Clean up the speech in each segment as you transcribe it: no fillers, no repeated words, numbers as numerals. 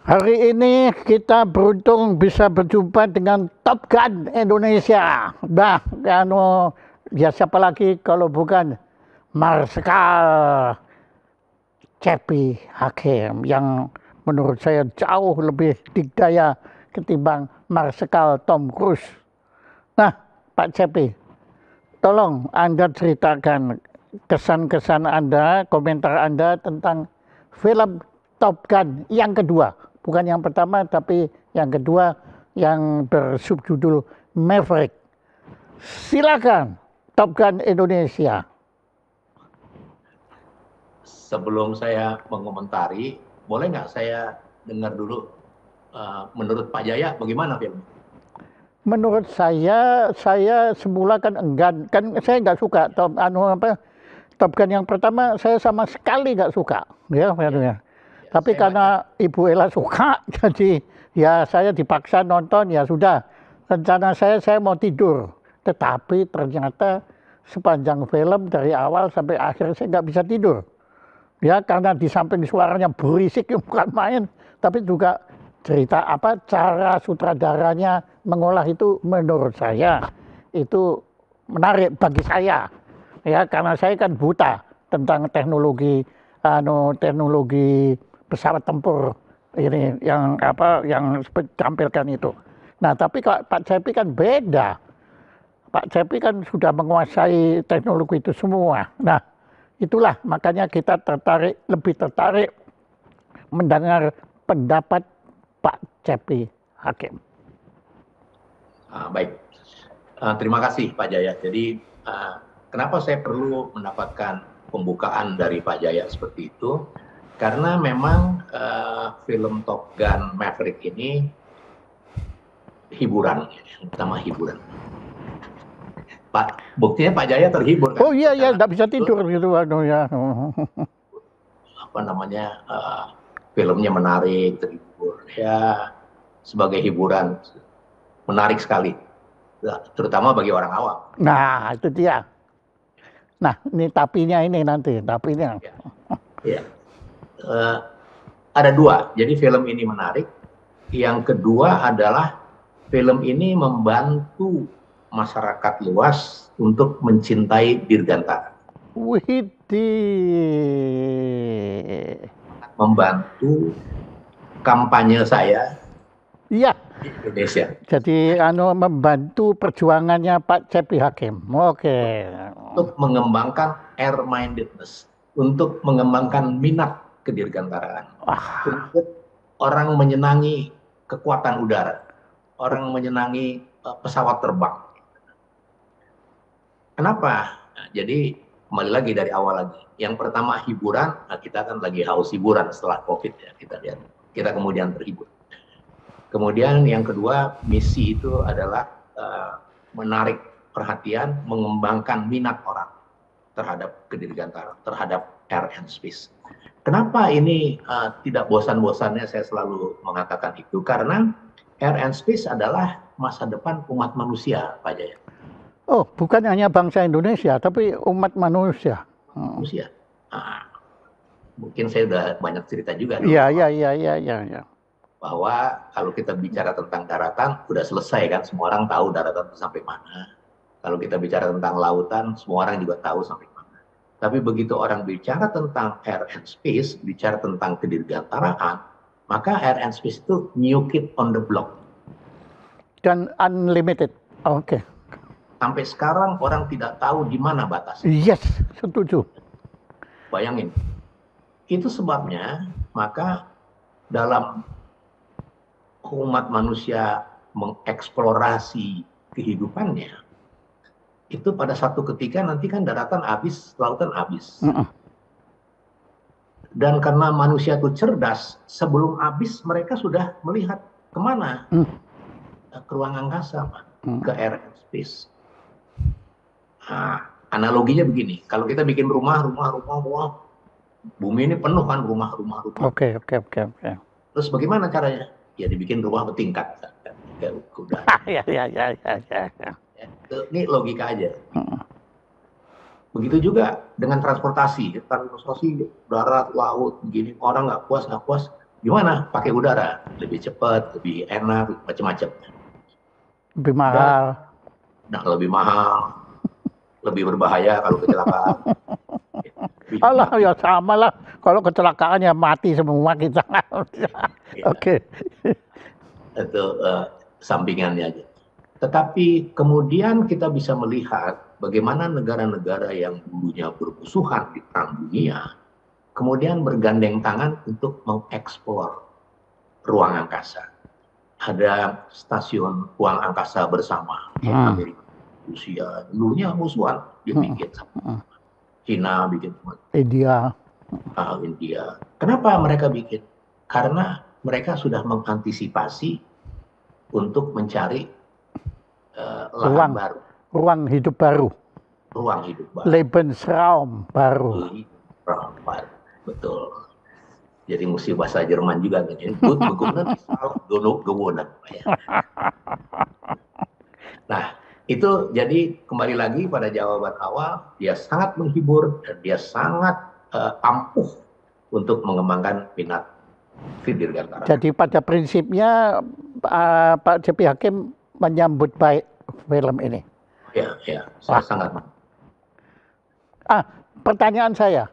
Hari ini kita beruntung bisa berjumpa dengan Top Gun Indonesia. Nah, ya siapa lagi kalau bukan Marsikal Cepi Hakim yang menurut saya jauh lebih dikdaya ketimbang Marsikal Tom Cruise. Nah, Pak Cepi, tolong Anda ceritakan kesan-kesan Anda, komentar Anda tentang film Top Gun yang kedua. Bukan yang pertama, tapi yang kedua yang bersubjudul Maverick. Silakan, Top Gun Indonesia. Sebelum saya mengomentari, boleh nggak saya dengar dulu menurut Pak Jaya bagaimana film? Menurut saya semula kan enggan, kan saya nggak suka Top Gun yang pertama saya sama sekali nggak suka, ya. Tapi karena Ibu Ella suka, jadi ya saya dipaksa nonton, ya sudah. Rencana saya mau tidur, tetapi ternyata sepanjang film dari awal sampai akhir saya nggak bisa tidur. Ya karena di samping suaranya berisik bukan main, tapi juga cerita cara sutradaranya mengolah itu menurut saya itu menarik bagi saya. Ya karena saya kan buta tentang teknologi teknologi pesawat tempur ini yang yang ditampilkan itu. Nah, tapi kalau Pak Cepi kan beda. Pak Cepi kan sudah menguasai teknologi itu semua. Nah, itulah makanya kita lebih tertarik mendengar pendapat Pak Cepi Hakim. Baik, terima kasih Pak Jaya. Jadi kenapa saya perlu mendapatkan pembukaan dari Pak Jaya seperti itu? Karena memang film Top Gun Maverick ini hiburan, utama hiburan. Pak, buktinya Pak Jaya terhibur. Kan? Oh iya, nggak bisa tidur gitu ya. Filmnya menarik, terhibur. Ya, sebagai hiburan menarik sekali, terutama bagi orang awam. Nah, itu dia. Nah, ini tapinya ini nanti, tapinya. Ya. Ada dua, jadi film ini menarik. Yang kedua adalah film ini membantu masyarakat luas untuk mencintai Dirgantara. Membantu kampanye saya. Iya. Di Indonesia. Jadi membantu perjuangannya Pak Cepi Hakim. Oke. Untuk mengembangkan air-mindedness, untuk mengembangkan minat kedirgantaraan, untuk orang menyenangi kekuatan udara, orang menyenangi pesawat terbang. Kenapa? Nah, jadi kembali lagi dari awal lagi. Yang pertama hiburan, nah kita kan lagi haus hiburan setelah COVID ya, kita lihat. Kita kemudian terhibur. Kemudian yang kedua, misi itu adalah menarik perhatian, mengembangkan minat orang terhadap kedirgantaraan, terhadap air and space. Kenapa ini tidak bosan-bosannya saya selalu mengatakan itu? Karena air and space adalah masa depan umat manusia, Pak Jaya. Oh, bukan hanya bangsa Indonesia, tapi umat manusia. Manusia. Nah, mungkin saya udah banyak cerita juga. Iya. Bahwa kalau kita bicara tentang daratan, udah selesai kan, semua orang tahu daratan itu sampai mana. Kalau kita bicara tentang lautan, semua orang juga tahu sampai mana. Tapi begitu orang bicara tentang air and space, bicara tentang kedirgantaraan, maka air and space itu new kid on the block. Dan unlimited. Oke. Sampai sekarang orang tidak tahu di mana batasnya. Yes, setuju. Bayangin. Itu sebabnya, maka dalam umat manusia mengeksplorasi kehidupannya, itu pada satu ketika nanti kan daratan habis, lautan habis. Dan karena manusia itu cerdas, sebelum habis mereka sudah melihat kemana? Ke ruang angkasa, ke air and space. Nah, analoginya begini, kalau kita bikin rumah, bumi ini penuh kan rumah. Oke. Terus bagaimana caranya? Ya dibikin rumah bertingkat. Udah. Ya. Ini logika aja. Begitu juga dengan transportasi darat, laut, begini. Orang nggak puas, Gimana? Pakai udara, lebih cepat, lebih enak, macam-macam. Lebih mahal. Nah, lebih mahal, lebih berbahaya kalau kecelakaan. Alah, ya sama lah. Kalau kecelakaan ya mati semua kita. Ya, Oke. itu sampingannya aja. Tetapi kemudian kita bisa melihat bagaimana negara-negara yang dulunya bermusuhan di Perang Dunia, kemudian bergandeng tangan untuk mengeksplor ruang angkasa. Ada stasiun ruang angkasa bersama di Amerika, Rusia, dulunya musuhan, dia bikin. Cina bikin, India. India. Kenapa mereka bikin? Karena mereka sudah mengantisipasi untuk mencari lahan baru, ruang hidup baru, ruang hidup baru, Lebensraum baru. Betul. Jadi mesti bahasa Jerman juga kan. Gut begonnen ist auch gewonnen. Nah, itu jadi kembali lagi pada jawaban awal, dia sangat menghibur dan dia sangat ampuh untuk mengembangkan minat Dirgantara. Jadi pada prinsipnya Pak Cepi Hakim menyambut baik film ini. Ya, saya sangat. Pertanyaan saya,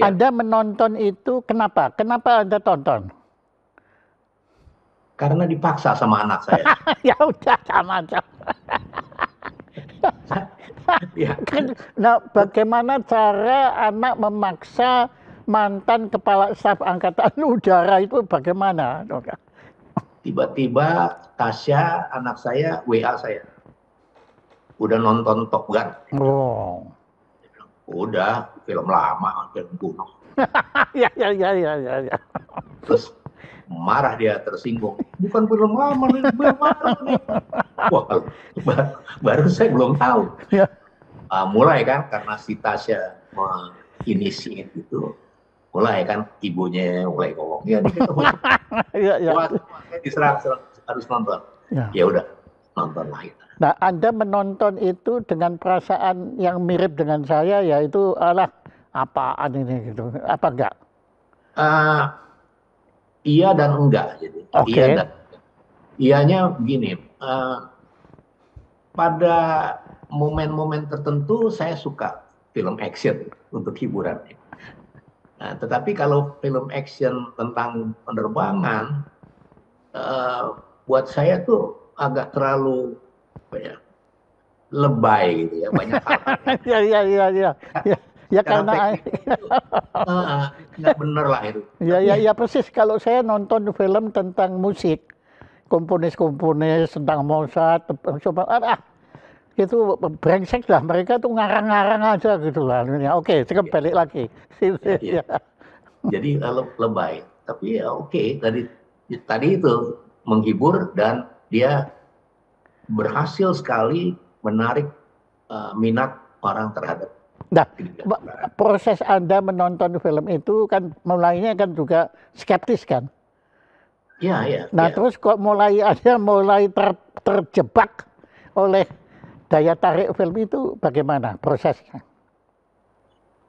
Anda menonton itu kenapa? Kenapa Anda tonton? Karena dipaksa sama anak saya. Ya udah sama-sama. Ya. Nah, bagaimana cara anak memaksa mantan kepala staf angkatan udara itu bagaimana? Tiba-tiba Tasya, anak saya, WA saya. Udah nonton Top Gun? Oh. Udah, film lama, film kuno. Ya. Terus marah dia, tersinggung. Bukan film lama, ini film baru nih. Wah, baru saya belum tahu. Ya. Mulai kan, karena si Tasya menginisiat itu, mulai kan ibunya mulai ngomong, ya nih kita wah, diserang harus nonton. Ya udah, nonton lah kita. Nah, Anda menonton itu dengan perasaan yang mirip dengan saya, yaitu alah apaan ini gitu, apa enggak? Iya dan enggak, jadi iya dan iyanya begini. Pada momen-momen tertentu saya suka film action untuk hiburan. Nah, tetapi kalau film action tentang penerbangan, buat saya tuh agak terlalu lebay gitu ya, banyak hal-hal. Ya karena nggak bener lah itu. Ya persis. Kalau saya nonton film tentang musik, komponis tentang Mozart, itu brengsek lah, mereka tuh ngarang-ngarang aja gitu lah. Oke, sekarang balik lagi. Jadi lebay, tapi ya oke, tadi itu menghibur dan dia berhasil sekali menarik minat orang terhadap. Nah, proses Anda menonton film itu kan mulainya kan juga skeptis kan? Iya. Nah, terus kok mulai terjebak oleh daya tarik film itu bagaimana prosesnya?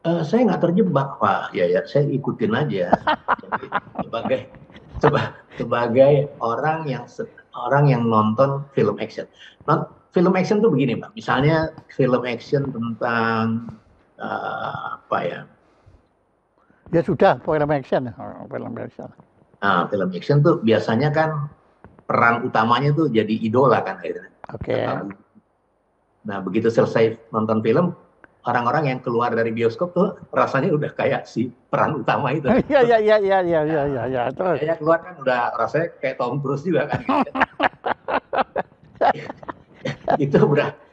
Saya nggak terjebak, Pak. Ya, saya ikutin aja. sebagai orang yang nonton film action. Film action tuh begini, Pak. Misalnya film action tentang apa ya? Ya sudah, film action. Film action tuh biasanya kan peran utamanya tuh jadi idola kan akhirnya. Oke. Nah, begitu selesai nonton film, orang-orang yang keluar dari bioskop tuh rasanya udah kayak si peran utama itu. Iya. Terus. Saya keluar kan udah rasanya kayak Tom Cruise juga kan. Itu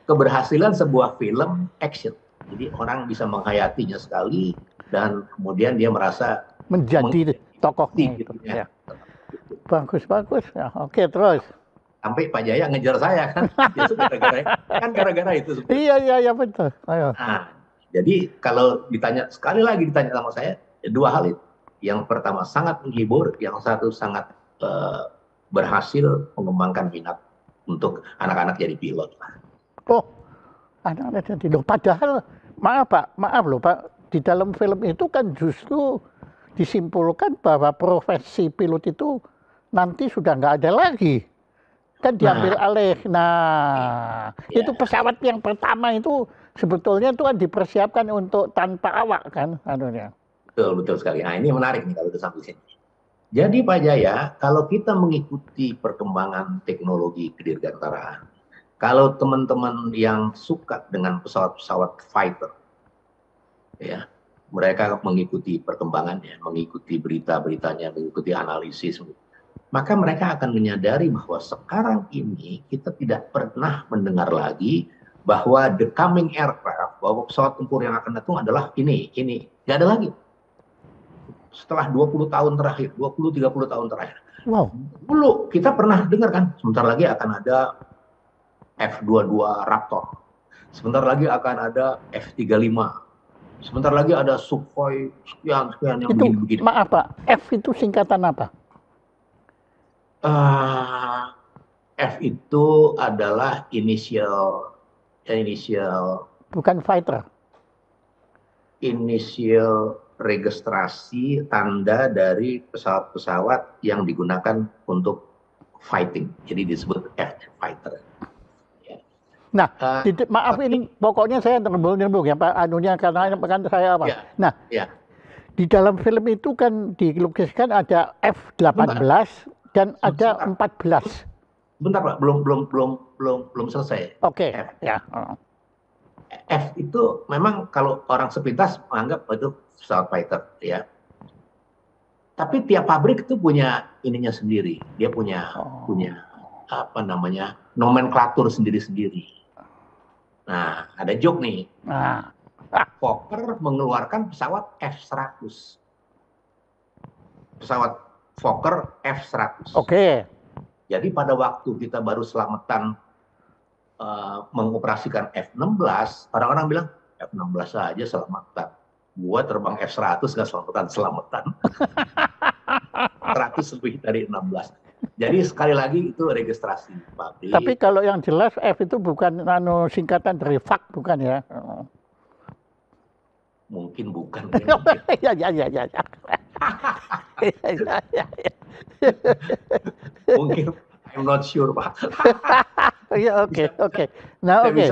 keberhasilan sebuah film action. Jadi orang bisa menghayatinya sekali dan kemudian dia merasa menjadi tokohnya gitu. Ya. Bagus. Ya, oke, terus. Sampai Pak Jaya ngejar saya kan. Gara-gara itu. Iya betul. Ayo. Nah, jadi kalau sekali lagi ditanya sama saya, dua hal itu. Yang pertama sangat menghibur, yang satu sangat berhasil mengembangkan minat untuk anak-anak jadi pilot. Oh, anak-anak jadi pilot. Padahal maaf loh Pak, di dalam film itu kan justru disimpulkan bahwa profesi pilot itu nanti sudah nggak ada lagi. Kan diambil alih. Nah, itu pesawat yang pertama itu sebetulnya itu kan dipersiapkan untuk tanpa awak kan anunya. Betul sekali. Nah, ini menarik nih kalau udah sampai sini. Jadi Pak Jaya, kalau kita mengikuti perkembangan teknologi kedirgantaraan, kalau teman-teman yang suka dengan pesawat-pesawat fighter, ya, mereka mengikuti perkembangannya, mengikuti berita-beritanya, mengikuti analisis, maka mereka akan menyadari bahwa sekarang ini kita tidak pernah mendengar lagi bahwa the coming aircraft, bahwa pesawat tempur yang akan datang adalah ini, nggak ada lagi. Setelah 20 tahun terakhir, 20-30 tahun terakhir. Wow. Dulu kita pernah dengar kan, sebentar lagi akan ada F-22 Raptor. Sebentar lagi akan ada F-35. Sebentar lagi ada Sukhoi sekian yang begini-begini. Maaf Pak, F itu singkatan apa? F itu adalah inisial bukan fighter. Inisial registrasi tanda dari pesawat-pesawat yang digunakan untuk fighting. Jadi disebut F fighter. Ya. Nah, maaf ini pokoknya saya nyambung ya Pak anunya karena kan saya apa. Ya, nah, ya. Di dalam film itu kan dilukiskan ada F-18 dan ada 14. Bentar Pak, belum selesai. Oke. Ya. F itu memang kalau orang sepintas menganggap itu pesawat fighter, ya. Tapi tiap pabrik itu punya ininya sendiri. Dia punya apa namanya nomenklatur sendiri-sendiri. Nah, ada joke nih. Fokker mengeluarkan pesawat F-100. Pesawat Fokker F-100. Oke. Jadi pada waktu kita baru selamatan mengoperasikan F-16, orang-orang bilang F-16 saja selamatan. Gua terbang F-100 nggak selamatan. 100 lebih dari 16. Jadi sekali lagi itu registrasi pabrik. Tapi kalau yang jelas F itu bukan singkatan dari FAK, bukan ya? Mungkin bukan. Ya. Mungkin I'm not sure, Pak. Ya, oke. Nah, oke.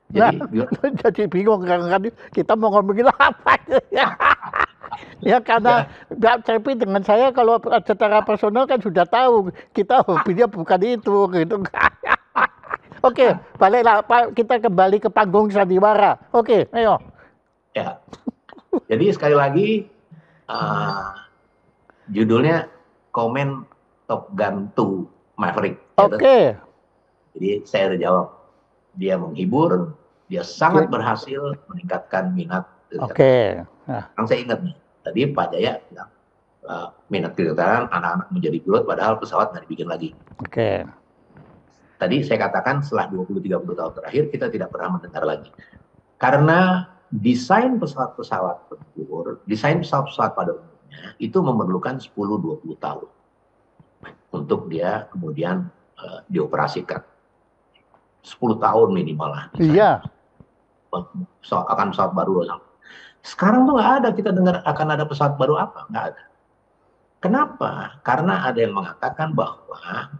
Ya. Jadi bingung kan kita mau ngomongin apa ya karena tapi dengan saya kalau secara personal kan sudah tahu kita hobinya bukan itu gitu. Oke, baliklah Pak, kita kembali ke panggung sandiwara. Oke, ayo. Ya. Jadi sekali lagi judulnya Komen Top Gun 2 Maverick. Oke. Jadi saya udah jawab. Dia menghibur, dia sangat berhasil meningkatkan minat. Oke. Yang saya ingat nih, tadi Pak Jaya bilang minat kedirgantaraan anak-anak menjadi pilot, padahal pesawat nggak dibikin lagi. Oke. Tadi saya katakan setelah 20-30 tahun terakhir kita tidak pernah mendengar lagi. Karena desain pesawat-pesawat tempur, desain pesawat-pesawat pada umumnya itu memerlukan 10-20 tahun untuk dia kemudian dioperasikan. 10 tahun minimal lah. Iya. Akan pesawat baru. Sekarang tuh nggak ada kita dengar akan ada pesawat baru apa, nggak ada. Kenapa? Karena ada yang mengatakan bahwa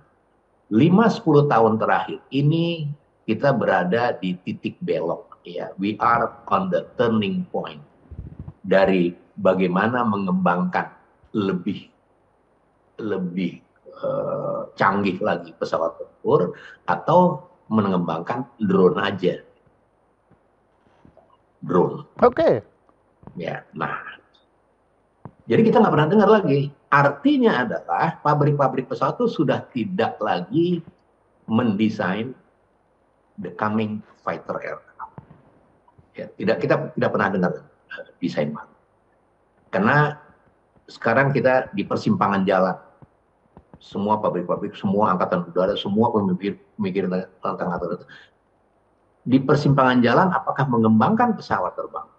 5-10 tahun terakhir ini kita berada di titik belok. Ya, we are on the turning point dari bagaimana mengembangkan lebih canggih lagi pesawat tempur atau mengembangkan drone aja. Drone. Oke. Ya, nah. Jadi kita nggak pernah dengar lagi. Artinya adalah pabrik-pabrik pesawat itu sudah tidak lagi mendesain the coming fighter aircraft. Ya, kita tidak pernah dengar desain baru. Karena sekarang kita di persimpangan jalan. Semua pabrik-pabrik, semua angkatan udara, semua pemikir tentang itu. Di persimpangan jalan, apakah mengembangkan pesawat terbang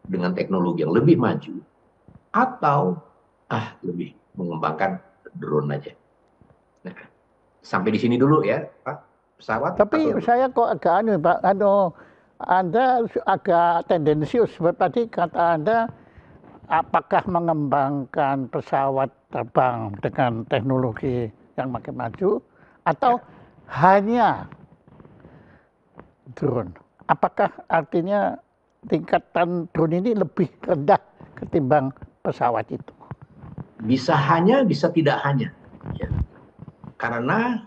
dengan teknologi yang lebih maju, atau lebih mengembangkan drone aja. Nah, sampai di sini dulu ya, Pak. Pesawat. Tapi saya kok agak Pak, Anda agak tendensius. Tadi kata Anda, apakah mengembangkan pesawat terbang dengan teknologi yang makin maju, atau hanya drone? Apakah artinya tingkatan drone ini lebih rendah ketimbang pesawat itu? Bisa hanya, bisa tidak hanya. Ya. Karena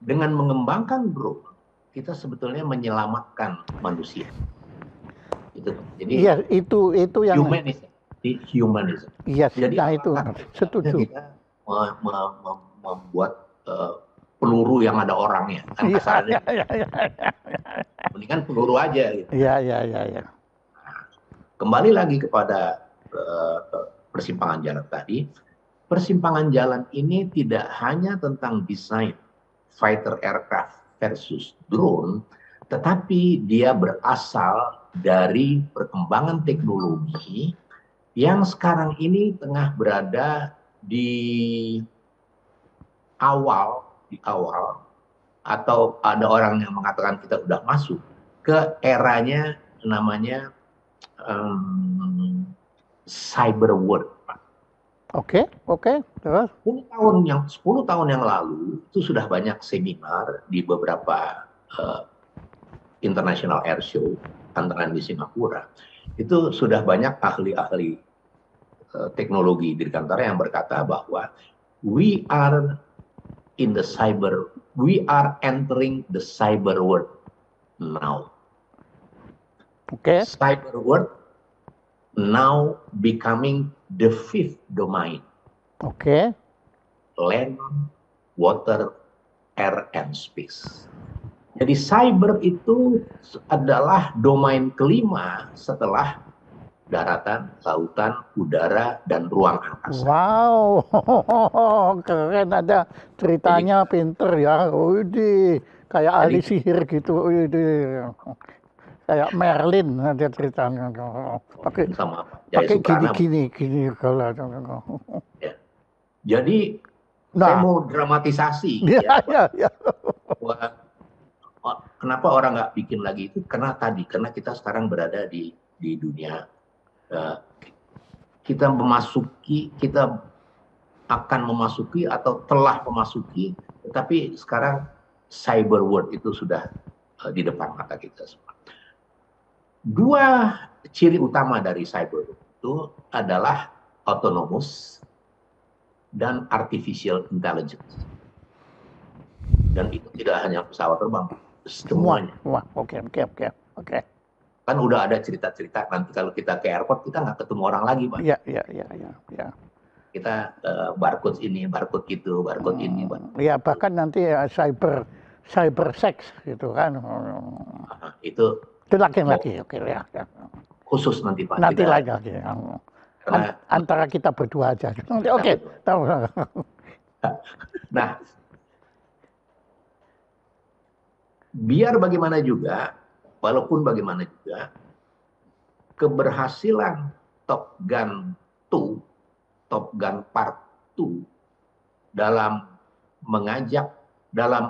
dengan mengembangkan drone, kita sebetulnya menyelamatkan manusia. Jadi iya, itu yang humanism. Iya, Jadi nah itu setuju. Kita membuat peluru yang ada orangnya, kan kasarnya. Mendingan peluru aja. Gitu. Iya. Kembali lagi kepada persimpangan jalan tadi. Persimpangan jalan ini tidak hanya tentang desain fighter aircraft versus drone, tetapi dia berasal dari perkembangan teknologi yang sekarang ini tengah berada di awal atau ada orang yang mengatakan kita sudah masuk ke eranya namanya cyber world. Oke. Terus? 10 tahun yang lalu itu sudah banyak seminar di beberapa international air show antara di Singapura. Itu sudah banyak ahli-ahli teknologi dirgantara yang berkata bahwa we are entering the cyber world now. Oke. Cyber world now becoming the fifth domain. Oke. Land, water, air, and space. Jadi cyber itu adalah domain kelima setelah daratan, lautan, udara, dan ruang angkasa. Wow, keren, ada ceritanya. Jadi, pinter ya. Widih, kayak ahli sihir gitu. Widih. Kayak Merlin ada ceritanya. Pakai gini kalau. Ya. Jadi saya mau dramatisasi. Ya. Kenapa orang nggak bikin lagi itu? Karena kita sekarang berada di dunia. Kita akan memasuki atau telah memasuki, tetapi sekarang cyber world itu sudah di depan mata kita semua. Dua ciri utama dari cyber itu adalah autonomous dan artificial intelligence. Dan itu tidak hanya pesawat terbang, semuanya. Wah, oke. Kan udah ada cerita-cerita nanti kalau kita ke airport kita nggak ketemu orang lagi, Pak. Iya. Kita barcode ini, barcode itu, barcode ini. Iya, bahkan nanti cyber sex gitu kan. Itu lagi, oke ya. Khusus nanti Pak. Nanti lagi. Antara kita berdua aja. Oke. Nah, biar bagaimana juga, walaupun bagaimana juga, keberhasilan Top Gun 2, Top Gun Part 2 dalam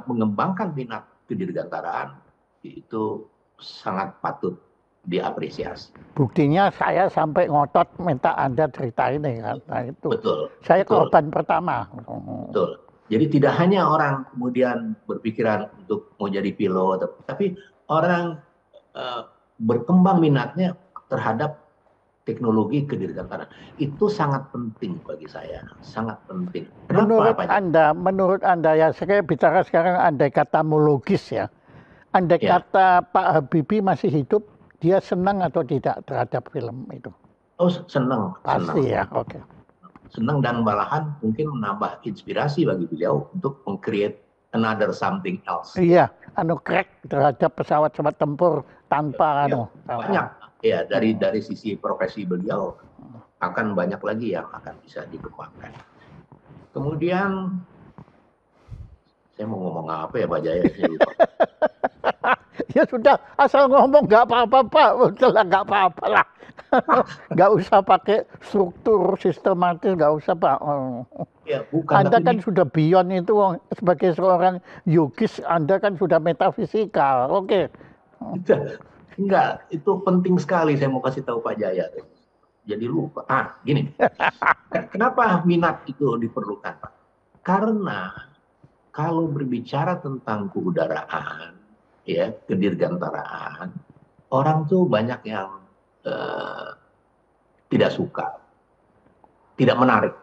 mengembangkan minat kedirgantaraan itu sangat patut diapresiasi. Buktinya saya sampai ngotot minta Anda cerita ini kan. Nah, itu. Betul. Saya korban pertama. Betul. Jadi tidak hanya orang kemudian berpikiran untuk mau jadi pilot, tapi orang berkembang minatnya terhadap teknologi kedirgantaraan. Itu sangat penting bagi saya, sangat penting. Menurut Anda ya, saya bicara sekarang andai kata logis ya. Andai kata Pak Habibie masih hidup, dia senang atau tidak terhadap film itu? Oh, senang. Pasti ya, oke. Senang dan malahan mungkin menambah inspirasi bagi beliau untuk meng-create another something else. Iya, crack terhadap pesawat tempur tanpa banyak. Ya, dari sisi profesi beliau akan banyak lagi yang akan bisa dikembangkan. Kemudian saya mau ngomong apa ya Pak Jaya? Saya lupa. Ya sudah, asal ngomong nggak apa-apa Pak, udahlah nggak apa-apa lah. Nggak usah pakai struktur sistematis, nggak usah Pak. Ya, bukan, Anda kan sudah beyond itu, sebagai seorang yogis, Anda kan sudah metafisikal, oke. Enggak, itu penting sekali saya mau kasih tahu Pak Jaya. Jadi lupa. Gini. Kenapa minat itu diperlukan, Pak? Karena kalau berbicara tentang keudaraan, ya, kedirgantaraan, orang tuh banyak yang tidak suka, tidak menarik,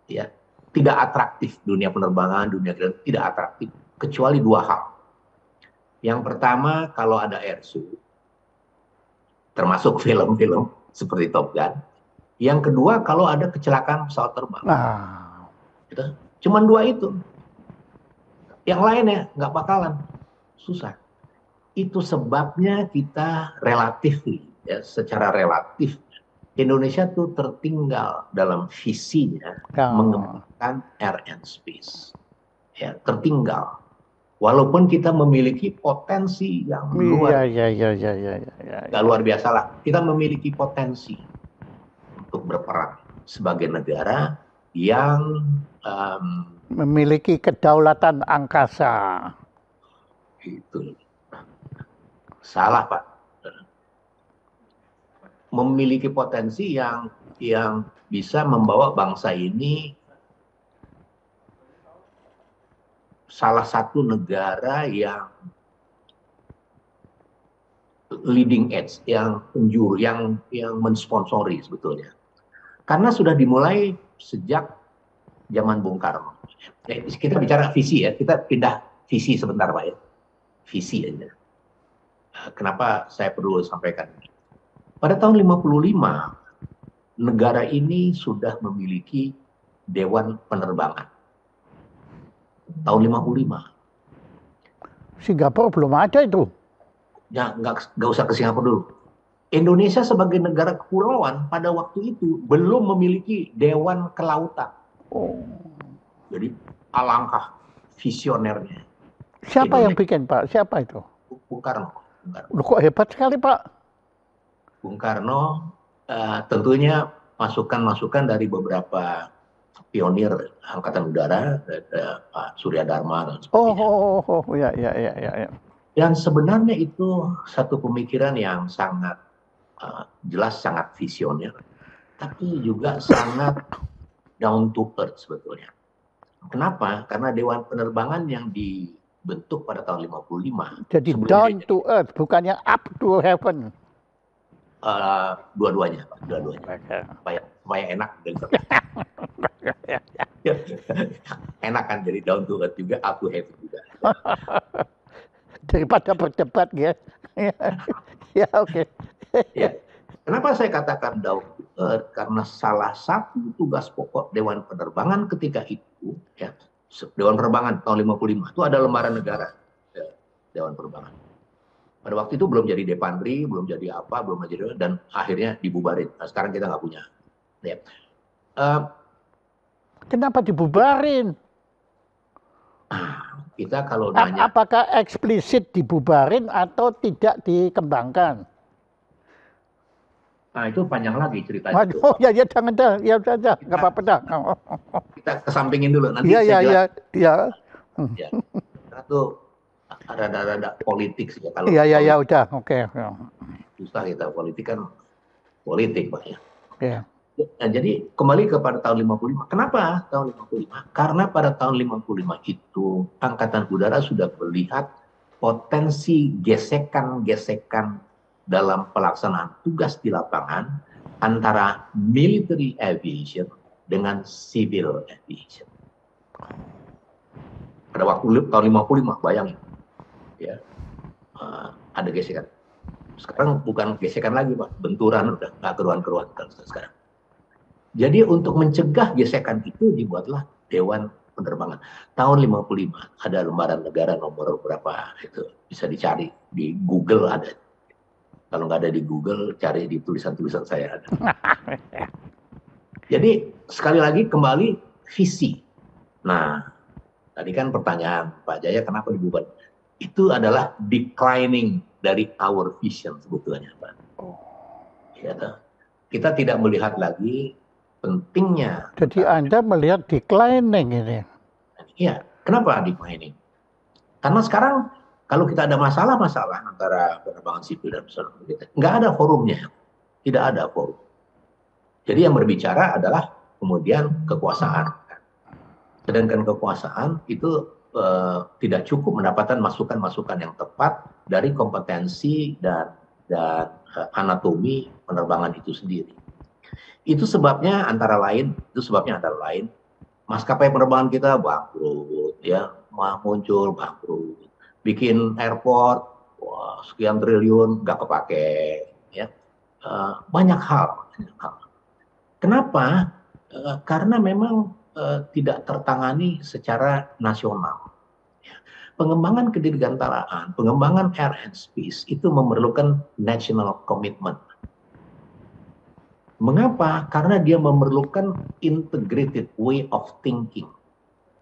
ya, tidak atraktif dunia penerbangan, dunia tidak atraktif, kecuali dua hal. Yang pertama, kalau ada air show, termasuk film-film seperti Top Gun. Yang kedua, kalau ada kecelakaan pesawat terbang. Gitu. Cuman dua itu. Yang lainnya nggak bakalan. Susah. Itu sebabnya kita relatif, ya, secara relatif, Indonesia tuh tertinggal dalam visinya mengembangkan air and space. Ya, tertinggal. Walaupun kita memiliki potensi yang luar biasa lah. Kita memiliki potensi untuk berperan sebagai negara yang memiliki kedaulatan angkasa. Itu salah, Pak. Memiliki potensi yang bisa membawa bangsa ini salah satu negara yang leading edge, yang penjuru, yang mensponsori sebetulnya. Karena sudah dimulai sejak zaman Bung Karno. Kita bicara visi ya, kita pindah visi sebentar Pak ya. Visi aja. Kenapa saya perlu sampaikan ini? Pada tahun 55, negara ini sudah memiliki Dewan Penerbangan. Tahun 55. Singapura belum ada itu. Ya, nggak usah ke Singapura dulu. Indonesia sebagai negara kepulauan pada waktu itu belum memiliki Dewan Kelautan. Jadi alangkah visionernya. Siapa Indonesia yang bikin, Pak? Siapa itu? Bung Karno. Kok hebat sekali, Pak? Bung Karno tentunya masukan-masukan dari beberapa pionir Angkatan Udara, Pak Surya Dharma dan sebagainya. Ya. Dan sebenarnya itu satu pemikiran yang sangat jelas, sangat visioner, tapi juga sangat down to earth sebetulnya. Kenapa? Karena Dewan Penerbangan yang dibentuk pada tahun 55. Jadi down to earth, bukannya up to heaven. Dua-duanya, Pak. Dua-duanya. Supaya enak. Enak kan, jadi down to earth juga, up to heaven juga. Daripada berdebat ya. Ya, oke. Ya. Kenapa saya katakan down to earth? Karena salah satu tugas pokok Dewan Penerbangan ketika itu, ya, Dewan Penerbangan tahun 55 itu ada lembaran negara, ya, Dewan Penerbangan. Pada waktu itu belum jadi Depandri, belum jadi apa, belum jadi, dan akhirnya dibubarin. Nah, sekarang kita nggak punya. Ya. Kenapa dibubarin? Kita kalau nanya, apakah eksplisit dibubarin atau tidak dikembangkan? Nah, itu panjang lagi ceritanya. Oh ya jangan dah, ya saja, nggak apa-apa dah. Kita kesampingin dulu nanti. Iya. Karena tuh rada-rada politik sih kalau. Iya udah, oke. Susah kita politik kan politik Pak ya. Iya. Nah, jadi kembali kepada tahun 55. Kenapa tahun 55? Karena pada tahun 55 itu Angkatan Udara sudah melihat potensi gesekan-gesekan dalam pelaksanaan tugas di lapangan antara military aviation dengan civil aviation. Pada waktu tahun 55, bayangin. Ya, ada gesekan. Sekarang bukan gesekan lagi Pak, benturan, udah nggak keruan-keruan sekarang. Jadi untuk mencegah gesekan itu dibuatlah Dewan Penerbangan. Tahun 55 ada lembaran negara nomor berapa itu bisa dicari di Google ada. Kalau nggak ada di Google, cari di tulisan-tulisan saya ada. Jadi sekali lagi kembali visi. Nah, tadi kan pertanyaan Pak Jaya kenapa dibubar? Itu adalah declining dari our vision sebetulnya Pak. Ya, kita tidak melihat lagi pentingnya. Jadi Anda melihat declining ini? Iya, kenapa declining? Karena sekarang Kalau kita ada masalah-masalah antara penerbangan sipil dan penerbangan militer, nggak ada forumnya, tidak ada forum. Jadi yang berbicara adalah kemudian kekuasaan. Sedangkan kekuasaan itu tidak cukup mendapatkan masukan-masukan yang tepat dari kompetensi dan anatomi penerbangan itu sendiri. Itu sebabnya antara lain maskapai penerbangan kita bangkrut, ya, muncul bangkrut, bikin airport, wah, sekian triliun nggak kepake, ya, banyak hal. Kenapa? Karena memang tidak tertangani secara nasional. Pengembangan kedirgantaraan, pengembangan air and space itu memerlukan national commitment. Mengapa? Karena dia memerlukan integrated way of thinking.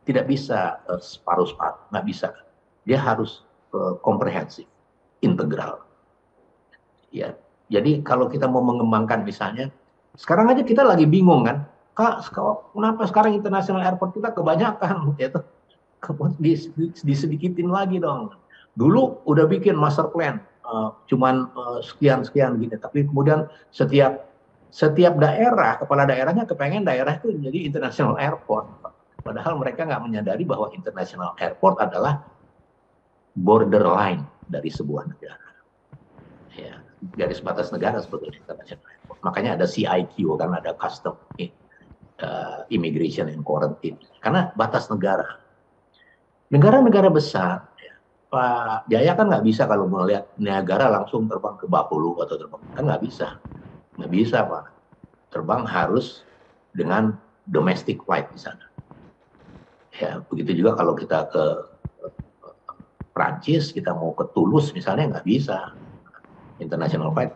Tidak bisa separuh-separuh, nggak bisa. Dia harus komprehensif, integral. Ya, jadi kalau kita mau mengembangkan misalnya, sekarang aja kita lagi bingung kan, Kak, kenapa sekarang international airport kita kebanyakan, gitu. Disedikitin lagi dong. Dulu udah bikin master plan, cuman sekian-sekian gitu, tapi kemudian setiap daerah, kepala daerahnya kepengen daerah itu menjadi international airport. Padahal mereka nggak menyadari bahwa international airport adalah borderline dari sebuah negara. Ya, garis batas negara sebetulnya international airport. Makanya ada CIQ, kan ada custom immigration and quarantine. Karena batas negara. Negara-negara besar, ya, Pak Jaya kan nggak bisa kalau melihat Niagara langsung terbang ke Bapulu atau terbang, kan nggak bisa. Nggak bisa, Pak. Terbang harus dengan domestic flight di sana. Ya, begitu juga kalau kita ke Prancis, kita mau ke Toulouse misalnya, nggak bisa. International flight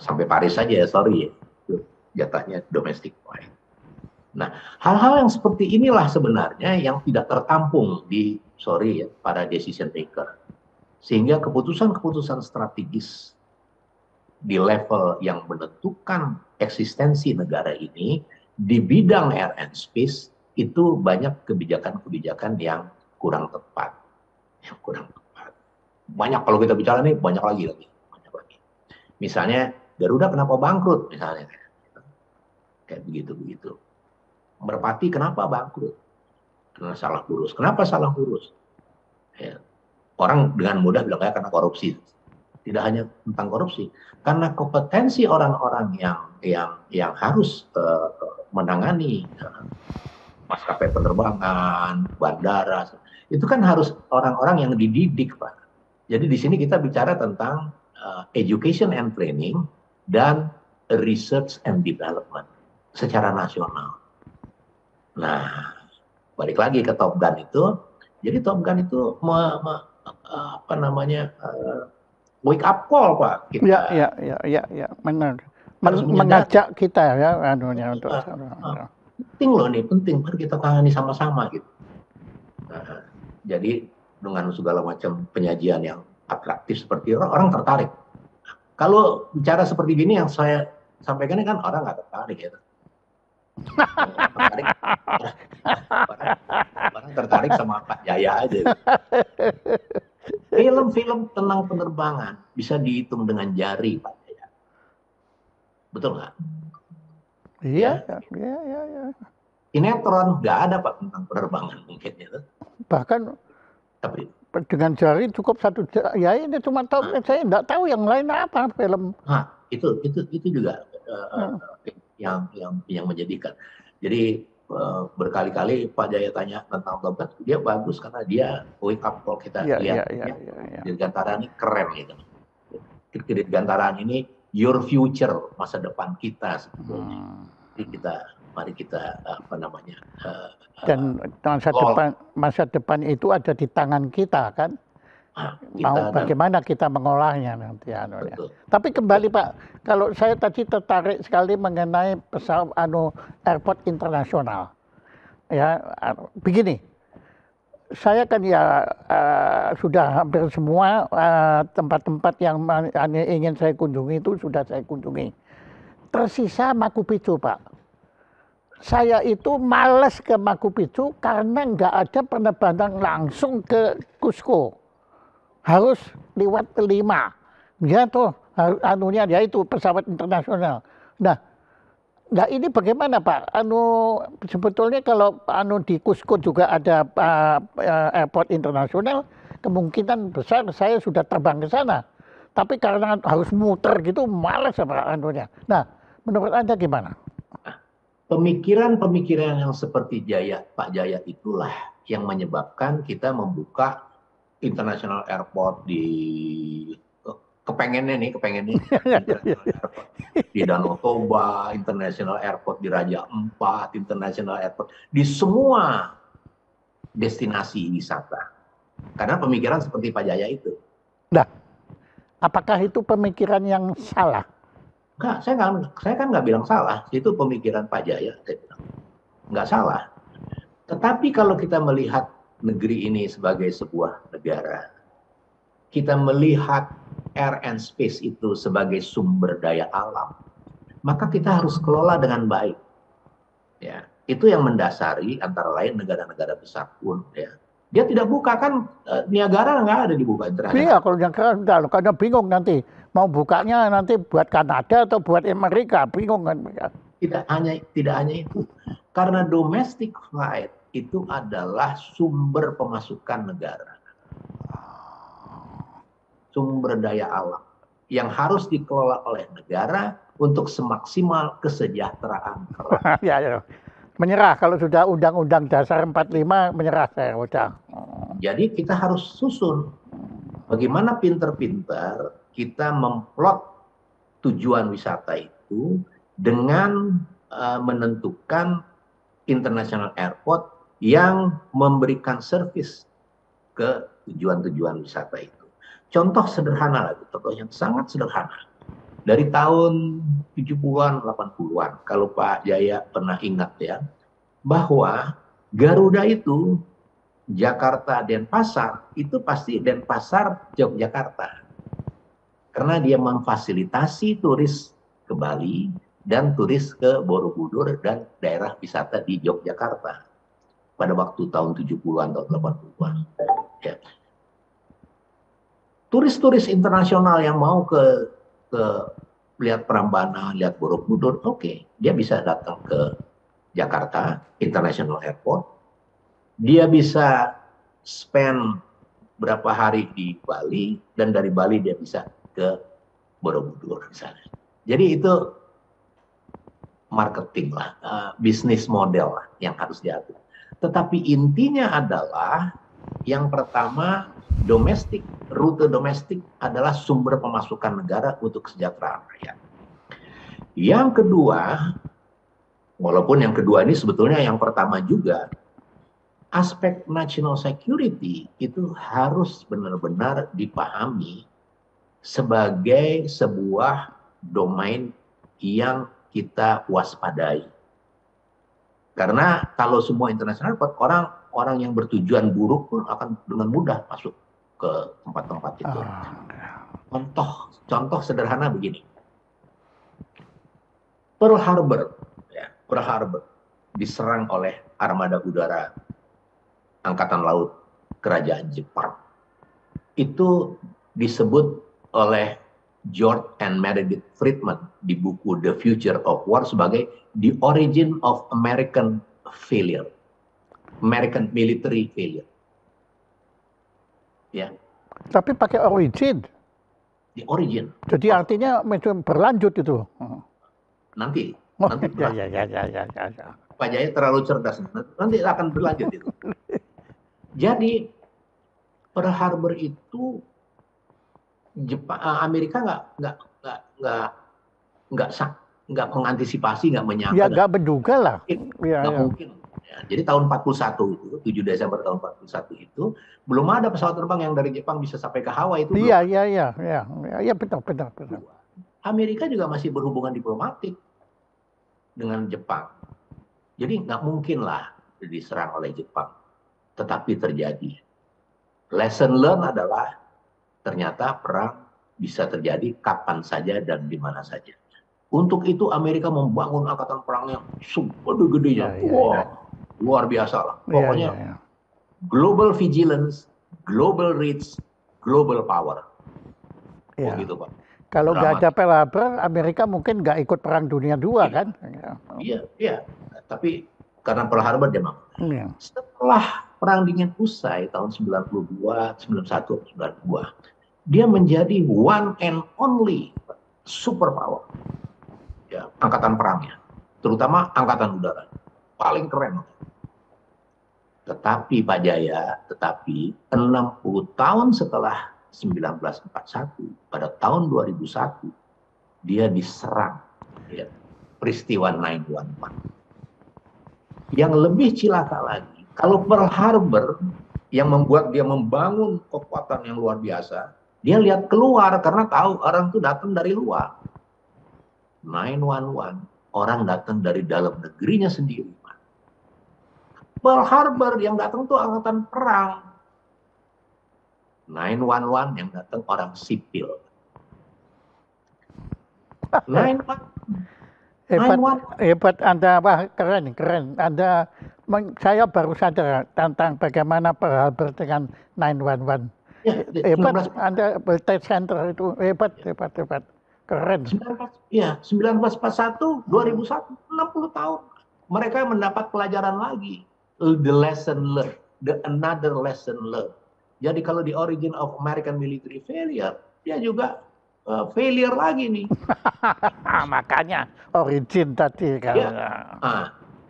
sampai Paris saja, sorry, itu jatahnya domestic flight. Nah, hal-hal yang seperti inilah sebenarnya yang tidak tertampung di, para decision maker. Sehingga keputusan-keputusan strategis di level yang menentukan eksistensi negara ini di bidang air and space itu banyak kebijakan-kebijakan yang kurang tepat. Banyak kalau kita bicara nih, banyak lagi. Misalnya Garuda kenapa bangkrut misalnya, kayak begitu. Merpati kenapa bangkrut? Karena salah urus. Kenapa salah urus? Ya. Orang dengan mudah bilang karena korupsi. Tidak hanya tentang korupsi, karena kompetensi orang-orang yang harus menangani maskapai penerbangan, bandara, itu kan harus orang-orang yang dididik, Pak. Jadi di sini kita bicara tentang education and training dan research and development secara nasional. Nah, balik lagi ke Top Gun itu. Jadi Top Gun itu wake up call, Pak. Kita ya, benar. Mengajak kita ya, untuk penting loh nih, penting. Mari kita tangani sama-sama gitu. Nah, jadi dengan segala macam penyajian yang atraktif seperti orang tertarik. Kalau bicara seperti gini yang saya sampaikan ini kan orang nggak tertarik ya. Orang tertarik sama Pak Jaya aja. Film-film tentang penerbangan bisa dihitung dengan jari, Pak Jaya. Betul nggak? Iya. Sinetron nggak ada, Pak, tentang penerbangan mungkin ya. Bahkan tapi dengan jari cukup satu jari. Ya ini cuma tahu, saya nggak tahu yang lain apa film. Nah, itu juga yang menjadikan. Jadi berkali-kali Pak Jaya tanya tentang Top Gun, dia bagus karena dia wake up call kita lihat. Dirgantaraan ini keren gitu. Dirgantaraan ini your future, masa depan kita sebetulnya. Jadi mari kita dan masa depan itu ada di tangan kita kan. Bagaimana kita mengolahnya nanti. Tapi kembali Pak, kalau saya tadi tertarik sekali mengenai pesawat airport internasional. Ya, begini. Saya kan sudah hampir semua tempat-tempat yang ingin saya kunjungi itu sudah saya kunjungi. Tersisa Machu Picchu, Pak. Saya itu malas ke Machu Picchu karena nggak ada penerbangan langsung ke Cusco. harus lewat 5. Ya tuh anunya ya itu pesawat internasional. Nah, ini bagaimana Pak? Sebetulnya kalau di Kuskut juga ada airport internasional, kemungkinan besar saya sudah terbang ke sana. Tapi karena harus muter gitu, malas apa anunya. Nah, menurut Anda gimana? Pemikiran-pemikiran yang seperti Pak Jaya itulah yang menyebabkan kita membuka international airport kepengennya international airport di Danau Toba, international airport di Raja Ampat, international airport di semua destinasi wisata. Karena pemikiran seperti Pak Jaya itu. Nah, apakah itu pemikiran yang salah? Enggak, saya kan nggak bilang salah. Itu pemikiran Pak Jaya, saya bilang. Nggak salah. Tetapi kalau kita melihat negeri ini sebagai sebuah negara, kita melihat air and space itu sebagai sumber daya alam, maka kita harus kelola dengan baik. Ya, itu yang mendasari antara lain negara-negara besar pun, ya. Dia tidak buka kan, Niagara nggak ada dibuka internasional. Iya, kalau Niagara karena bingung nanti mau bukanya nanti buat Kanada atau buat Amerika, bingung kan? Tidak hanya itu, karena domestic flight itu adalah sumber pemasukan negara, sumber daya alam yang harus dikelola oleh negara untuk semaksimal kesejahteraan rakyat. Ya. Menyerah kalau sudah Undang-Undang Dasar 45 menyerah saya udah. Jadi kita harus susun bagaimana pinter-pinter kita memplot tujuan wisata itu dengan menentukan international airport yang memberikan servis ke tujuan-tujuan wisata itu. Contoh sederhana lagi, contoh yang sangat sederhana. Dari tahun 70-an, 80-an, kalau Pak Jaya pernah ingat ya, bahwa Garuda itu Jakarta Denpasar, itu pasti Denpasar Yogyakarta. Karena dia memfasilitasi turis ke Bali dan turis ke Borobudur dan daerah wisata di Yogyakarta pada waktu tahun 70-an, tahun 80-an. Ya. Turis-turis internasional yang mau ke lihat Prambanan, lihat Borobudur, oke, dia bisa datang ke Jakarta International Airport, dia bisa spend berapa hari di Bali, dan dari Bali dia bisa ke Borobudur misalnya. Jadi itu marketing lah, bisnis model lah yang harus diatur. Tetapi intinya adalah yang pertama, rute domestik adalah sumber pemasukan negara untuk kesejahteraan rakyat. Yang kedua, walaupun yang kedua ini sebetulnya yang pertama juga, aspek national security itu harus benar-benar dipahami sebagai sebuah domain yang kita waspadai. Karena kalau semua internasional, orang yang bertujuan buruk pun akan dengan mudah masuk ke tempat-tempat itu. Contoh sederhana begini. Pearl Harbor diserang oleh armada udara Angkatan Laut Kerajaan Jepang. Itu disebut oleh George and Meredith Friedman di buku The Future of War sebagai the origin of American failure. American military failure. Ya. Tapi pakai origin. The origin. Jadi artinya berlanjut itu. Nanti. Ya. Pak Jaya terlalu cerdas. Nanti akan berlanjut itu. Jadi Pearl Harbor itu Amerika nggak mengantisipasi, nggak menyangka. Ya nggak menduga lah. Nggak mungkin. Ya, jadi tahun 41 itu, 7 Desember tahun 41 itu, belum ada pesawat terbang yang dari Jepang bisa sampai ke Hawaii itu. Iya, betul. Amerika juga masih berhubungan diplomatik dengan Jepang. Jadi nggak mungkin lah diserang oleh Jepang. Tetapi terjadi. Lesson learned adalah ternyata perang bisa terjadi kapan saja dan di mana saja. Untuk itu Amerika membangun angkatan perang yang segede-gedenya. Luar biasa lah. Pokoknya global vigilance, global reach, global power. Ya. Begitu, Pak. Kalau nggak ada Dramatis. Pearl Harbor, Amerika mungkin nggak ikut Perang Dunia II Iya, kan? iya, iya. Tapi karena Pearl Harbor dia mau. Iya. Setelah Perang Dingin usai tahun 92, 91, 92, dia menjadi one and only superpower. Ya, angkatan perangnya, terutama angkatan udara. Paling keren. Tetapi Pak Jaya, 60 tahun setelah 1941, pada tahun 2001, dia diserang. Ya, peristiwa 9/11. Yang lebih cilaka lagi, kalau Pearl Harbor yang membuat dia membangun kekuatan yang luar biasa, dia lihat keluar karena tahu orang itu datang dari luar. 9/11, orang datang dari dalam negerinya sendiri. Pearl Harbor yang datang tuh angkatan perang. 9/11 yang datang orang sipil. 9/11. Hebat Anda, wah keren. Anda, saya baru sadar tentang bagaimana Pearl Harbor dengan 9/11. Ya, Hebat 19, Anda, World Trade Center itu hebat. Keren. 1941, 2001, 60 tahun. Mereka mendapat pelajaran lagi. The lesson learned, another lesson learned. Jadi kalau di Origin of American Military Failure, dia juga failure lagi nih. Makanya origin tadi kan.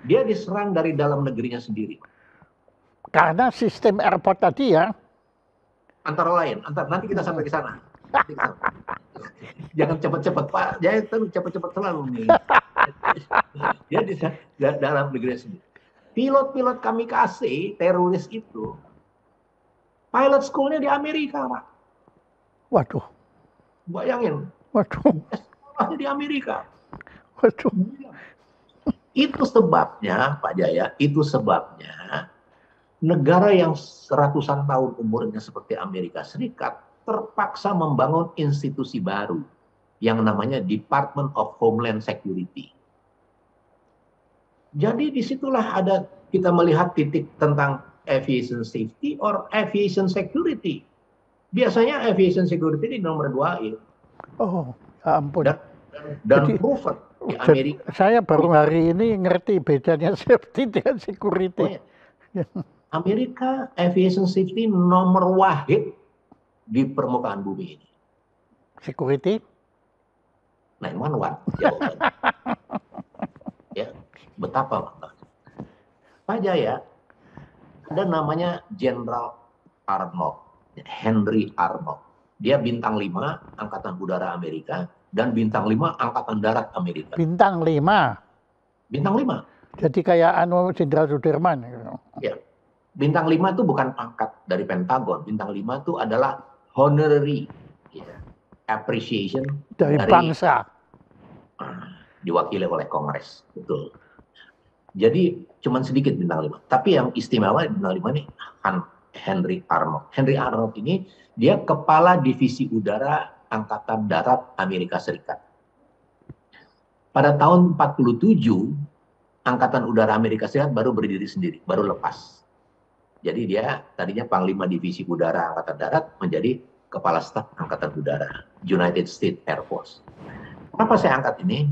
Dia diserang dari dalam negerinya sendiri. Karena sistem airport tadi ya. Antara lain, nanti kita sampai ke sana. Jangan cepat-cepat Pak, jangan cepat-cepat selalu nih. Dia di dalam negerinya sendiri. Pilot-pilot kamikaze teroris itu, pilot schoolnya di Amerika, Pak. Waduh. Bayangin. Waduh. Sekolahnya di Amerika. Waduh. Itu sebabnya, Pak Jaya, itu sebabnya negara yang ratusan tahun umurnya seperti Amerika Serikat terpaksa membangun institusi baru yang namanya Department of Homeland Security. Jadi disitulah ada kita melihat titik tentang aviation safety or aviation security. Biasanya aviation security di nomor 2. Oh, ampun. Dan proven di Amerika. Saya baru hari ini ngerti bedanya safety dengan security. Amerika aviation safety nomor 1 di permukaan bumi ini. Security? 911 jawabannya. Ya, betapa mantapnya. Pak Jaya, ada namanya Jenderal Arnold, Henry Arnold. Dia bintang 5 Angkatan Udara Amerika dan bintang 5 Angkatan Darat Amerika. Bintang 5? Bintang 5. Jadi kayak Jenderal Sudirman. Ya. Bintang 5 itu bukan pangkat dari Pentagon. Bintang 5 itu adalah honorary appreciation dari bangsa. Diwakili oleh Kongres. Betul. Jadi cuman sedikit bintang 5. Tapi yang istimewa bintang 5 ini Henry Arnold. Henry Arnold ini dia kepala divisi udara Angkatan Darat Amerika Serikat. Pada tahun 47, Angkatan Udara Amerika Serikat baru berdiri sendiri, baru lepas. Jadi dia tadinya Panglima Divisi Udara Angkatan Darat menjadi Kepala Staf Angkatan Udara, United States Air Force. Kenapa saya angkat ini?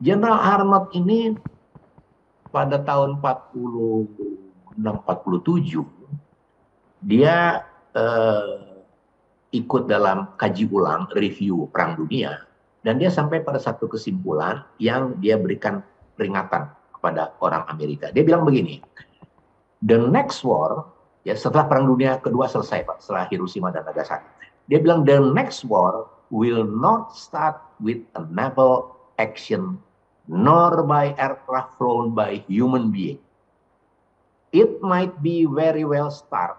Jenderal Arnold ini pada tahun 46-47, dia ikut dalam kaji ulang review Perang Dunia, dan dia sampai pada satu kesimpulan yang dia berikan peringatan kepada orang Amerika. Dia bilang begini, the next war, ya setelah Perang Dunia Kedua selesai Pak, setelah Hiroshima dan Nagasaki, dia bilang the next war will not start with a naval action nor by aircraft flown by human being. It might be very well start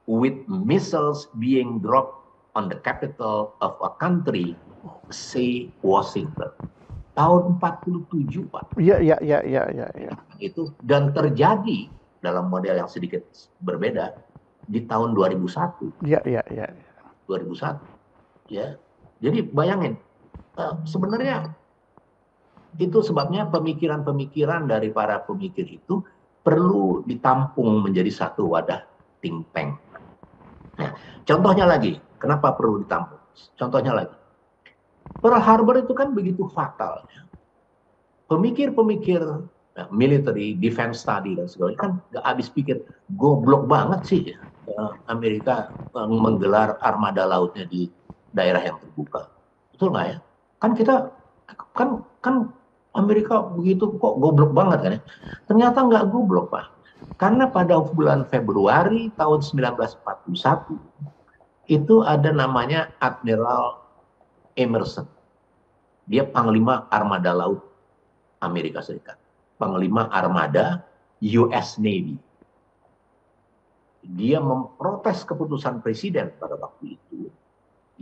with missiles being dropped on the capital of a country, say Washington. Tahun 47 Pak. Iya. Itu dan terjadi dalam model yang sedikit berbeda di tahun 2001. Iya. 2001. Ya. Jadi bayangin, sebenarnya itu sebabnya pemikiran-pemikiran dari para pemikir itu perlu ditampung menjadi satu wadah think tank. Nah, contohnya lagi, kenapa perlu ditampung? Contohnya lagi, Pearl Harbor itu kan begitu fatal. Pemikir-pemikir military, defense study dan segala kan nggak habis pikir, goblok banget sih Amerika menggelar armada lautnya di daerah yang terbuka. Betul nggak ya? Kan kita kan Amerika begitu kok goblok banget kan ya? Ternyata nggak goblok Pak. Karena pada bulan Februari tahun 1941 itu ada namanya Admiral Emerson. Dia Panglima Armada Laut Amerika Serikat. Panglima Armada US Navy. Dia memprotes keputusan presiden pada waktu itu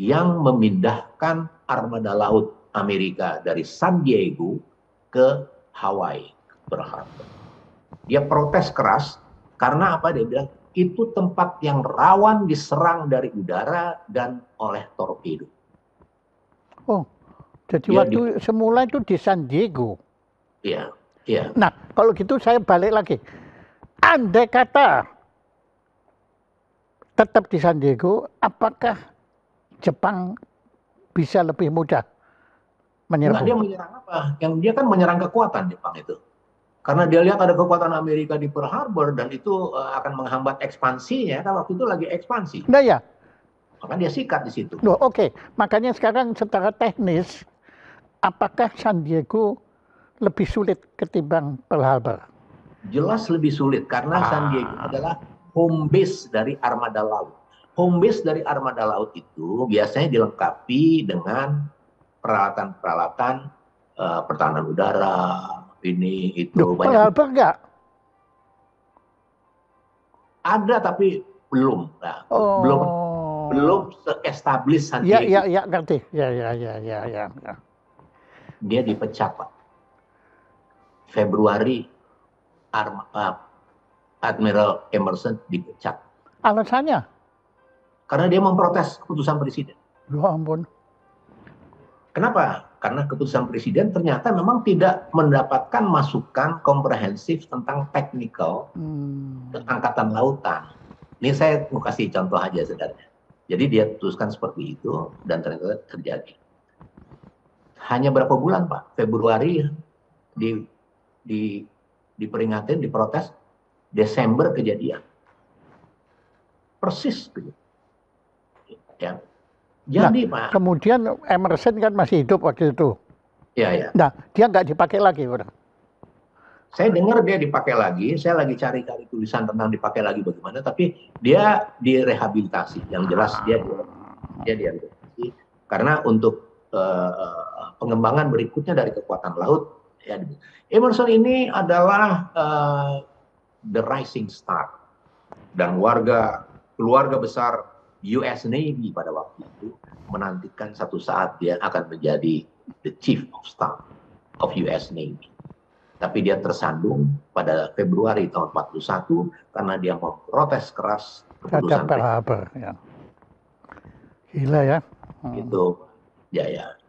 yang memindahkan armada laut Amerika dari San Diego ke Hawaii, Pearl Harbor. Dia protes keras karena apa? Dia bilang itu tempat yang rawan diserang dari udara dan oleh torpedo. Oh, jadi waktu semula itu di San Diego. Iya, iya. Nah, kalau gitu saya balik lagi. Andai kata tetap di San Diego, apakah Jepang bisa lebih mudah menyerbu? Enggak, dia menyerang apa? Yang dia kan menyerang kekuatan Jepang itu. Karena dia lihat ada kekuatan Amerika di Pearl Harbor dan itu akan menghambat ekspansinya, kan waktu itu lagi ekspansi. Nah ya. Maka dia sikat di situ. Oke. Makanya sekarang secara teknis, apakah San Diego lebih sulit ketimbang Pearl Harbor? Jelas lebih sulit karena San Diego adalah home base dari armada laut. Home base dari armada laut itu biasanya dilengkapi dengan peralatan-peralatan pertahanan udara, ini itu banyak. Pearl Harbor enggak? Ada tapi belum. Nah, belum se-establish San Diego. Ya, ngerti. Ya. Dia dipecat, Pak. Februari Admiral Emerson dipecat. Alasannya? Karena dia memprotes keputusan presiden. Ya ampun. Kenapa? Karena keputusan presiden ternyata memang tidak mendapatkan masukan komprehensif tentang teknikal angkatan lautan. Ini saya mau kasih contoh aja sebenarnya. Jadi dia putuskan seperti itu dan ternyata terjadi. Hanya berapa bulan Pak? Februari diperingatin, diprotes, Desember kejadian. Persis begitu. Ya. Jadi Pak. Kemudian Emerson kan masih hidup waktu itu. Ya. Nah, dia nggak dipakai lagi, Bro. Saya dengar dia dipakai lagi, saya lagi cari-cari tulisan tentang dipakai lagi bagaimana, tapi dia direhabilitasi. Yang jelas dia direhabilitasi karena untuk pengembangan berikutnya dari kekuatan laut. Ya, Emerson ini adalah the rising star dan keluarga besar US Navy pada waktu itu menantikan satu saat dia akan menjadi the chief of staff of US Navy. Tapi dia tersandung pada Februari tahun 41 karena dia memprotes keras keputusan Pearl Harbor. Ya. Gila ya. Itu, ya.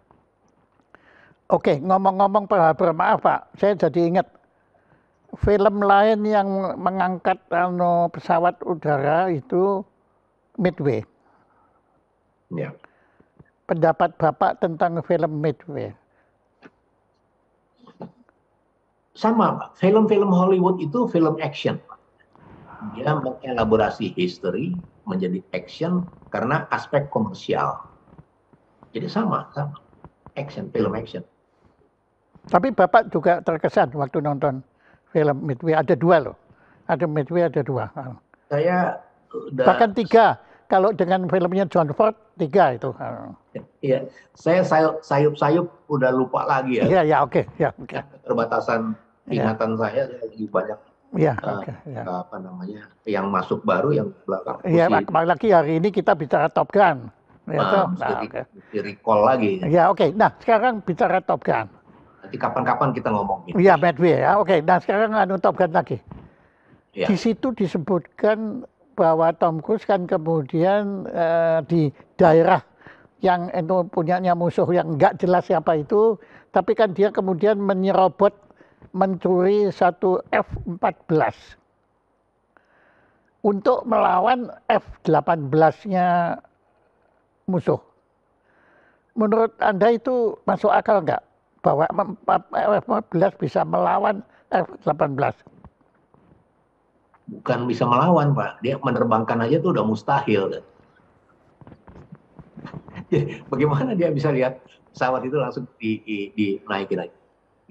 Oke, ngomong-ngomong Pearl Harbor, maaf Pak, saya jadi ingat film lain yang mengangkat pesawat udara itu Midway. Ya. Pendapat Bapak tentang film Midway? Sama, Pak. Film-film Hollywood itu film action. Dia mengelaborasi history menjadi action karena aspek komersial. Jadi sama. Action, film action. Tapi Bapak juga terkesan waktu nonton film Midway. Ada dua loh. Ada Midway, ada dua. Saya udah... Bahkan tiga. Kalau dengan filmnya John Ford, tiga itu. Iya, saya sayup-sayup udah lupa lagi ya. Iya, oke. Keterbatasan ingatan saya lagi banyak. Iya, apa namanya, yang masuk baru, yang belakang. Iya, apalagi hari ini kita bicara Top Gun. Mesti recall lagi. Ya, oke. Nah, sekarang bicara Top Gun. Nanti kapan-kapan kita ngomong. Iya, Midway ya. Oke, nah sekarang Top Gun lagi. Ya. Di situ disebutkan bahwa Tom Cruise kan kemudian di daerah yang itu punyanya musuh yang nggak jelas siapa itu, tapi kan dia kemudian menyerobot mencuri satu F-14. untuk melawan F-18-nya musuh. Menurut Anda itu masuk akal nggak? Bahwa F-15 bisa melawan F-18? Bukan bisa melawan, Pak. Dia menerbangkan aja tuh udah mustahil. Kan? Bagaimana dia bisa lihat pesawat itu langsung dinaikin aja?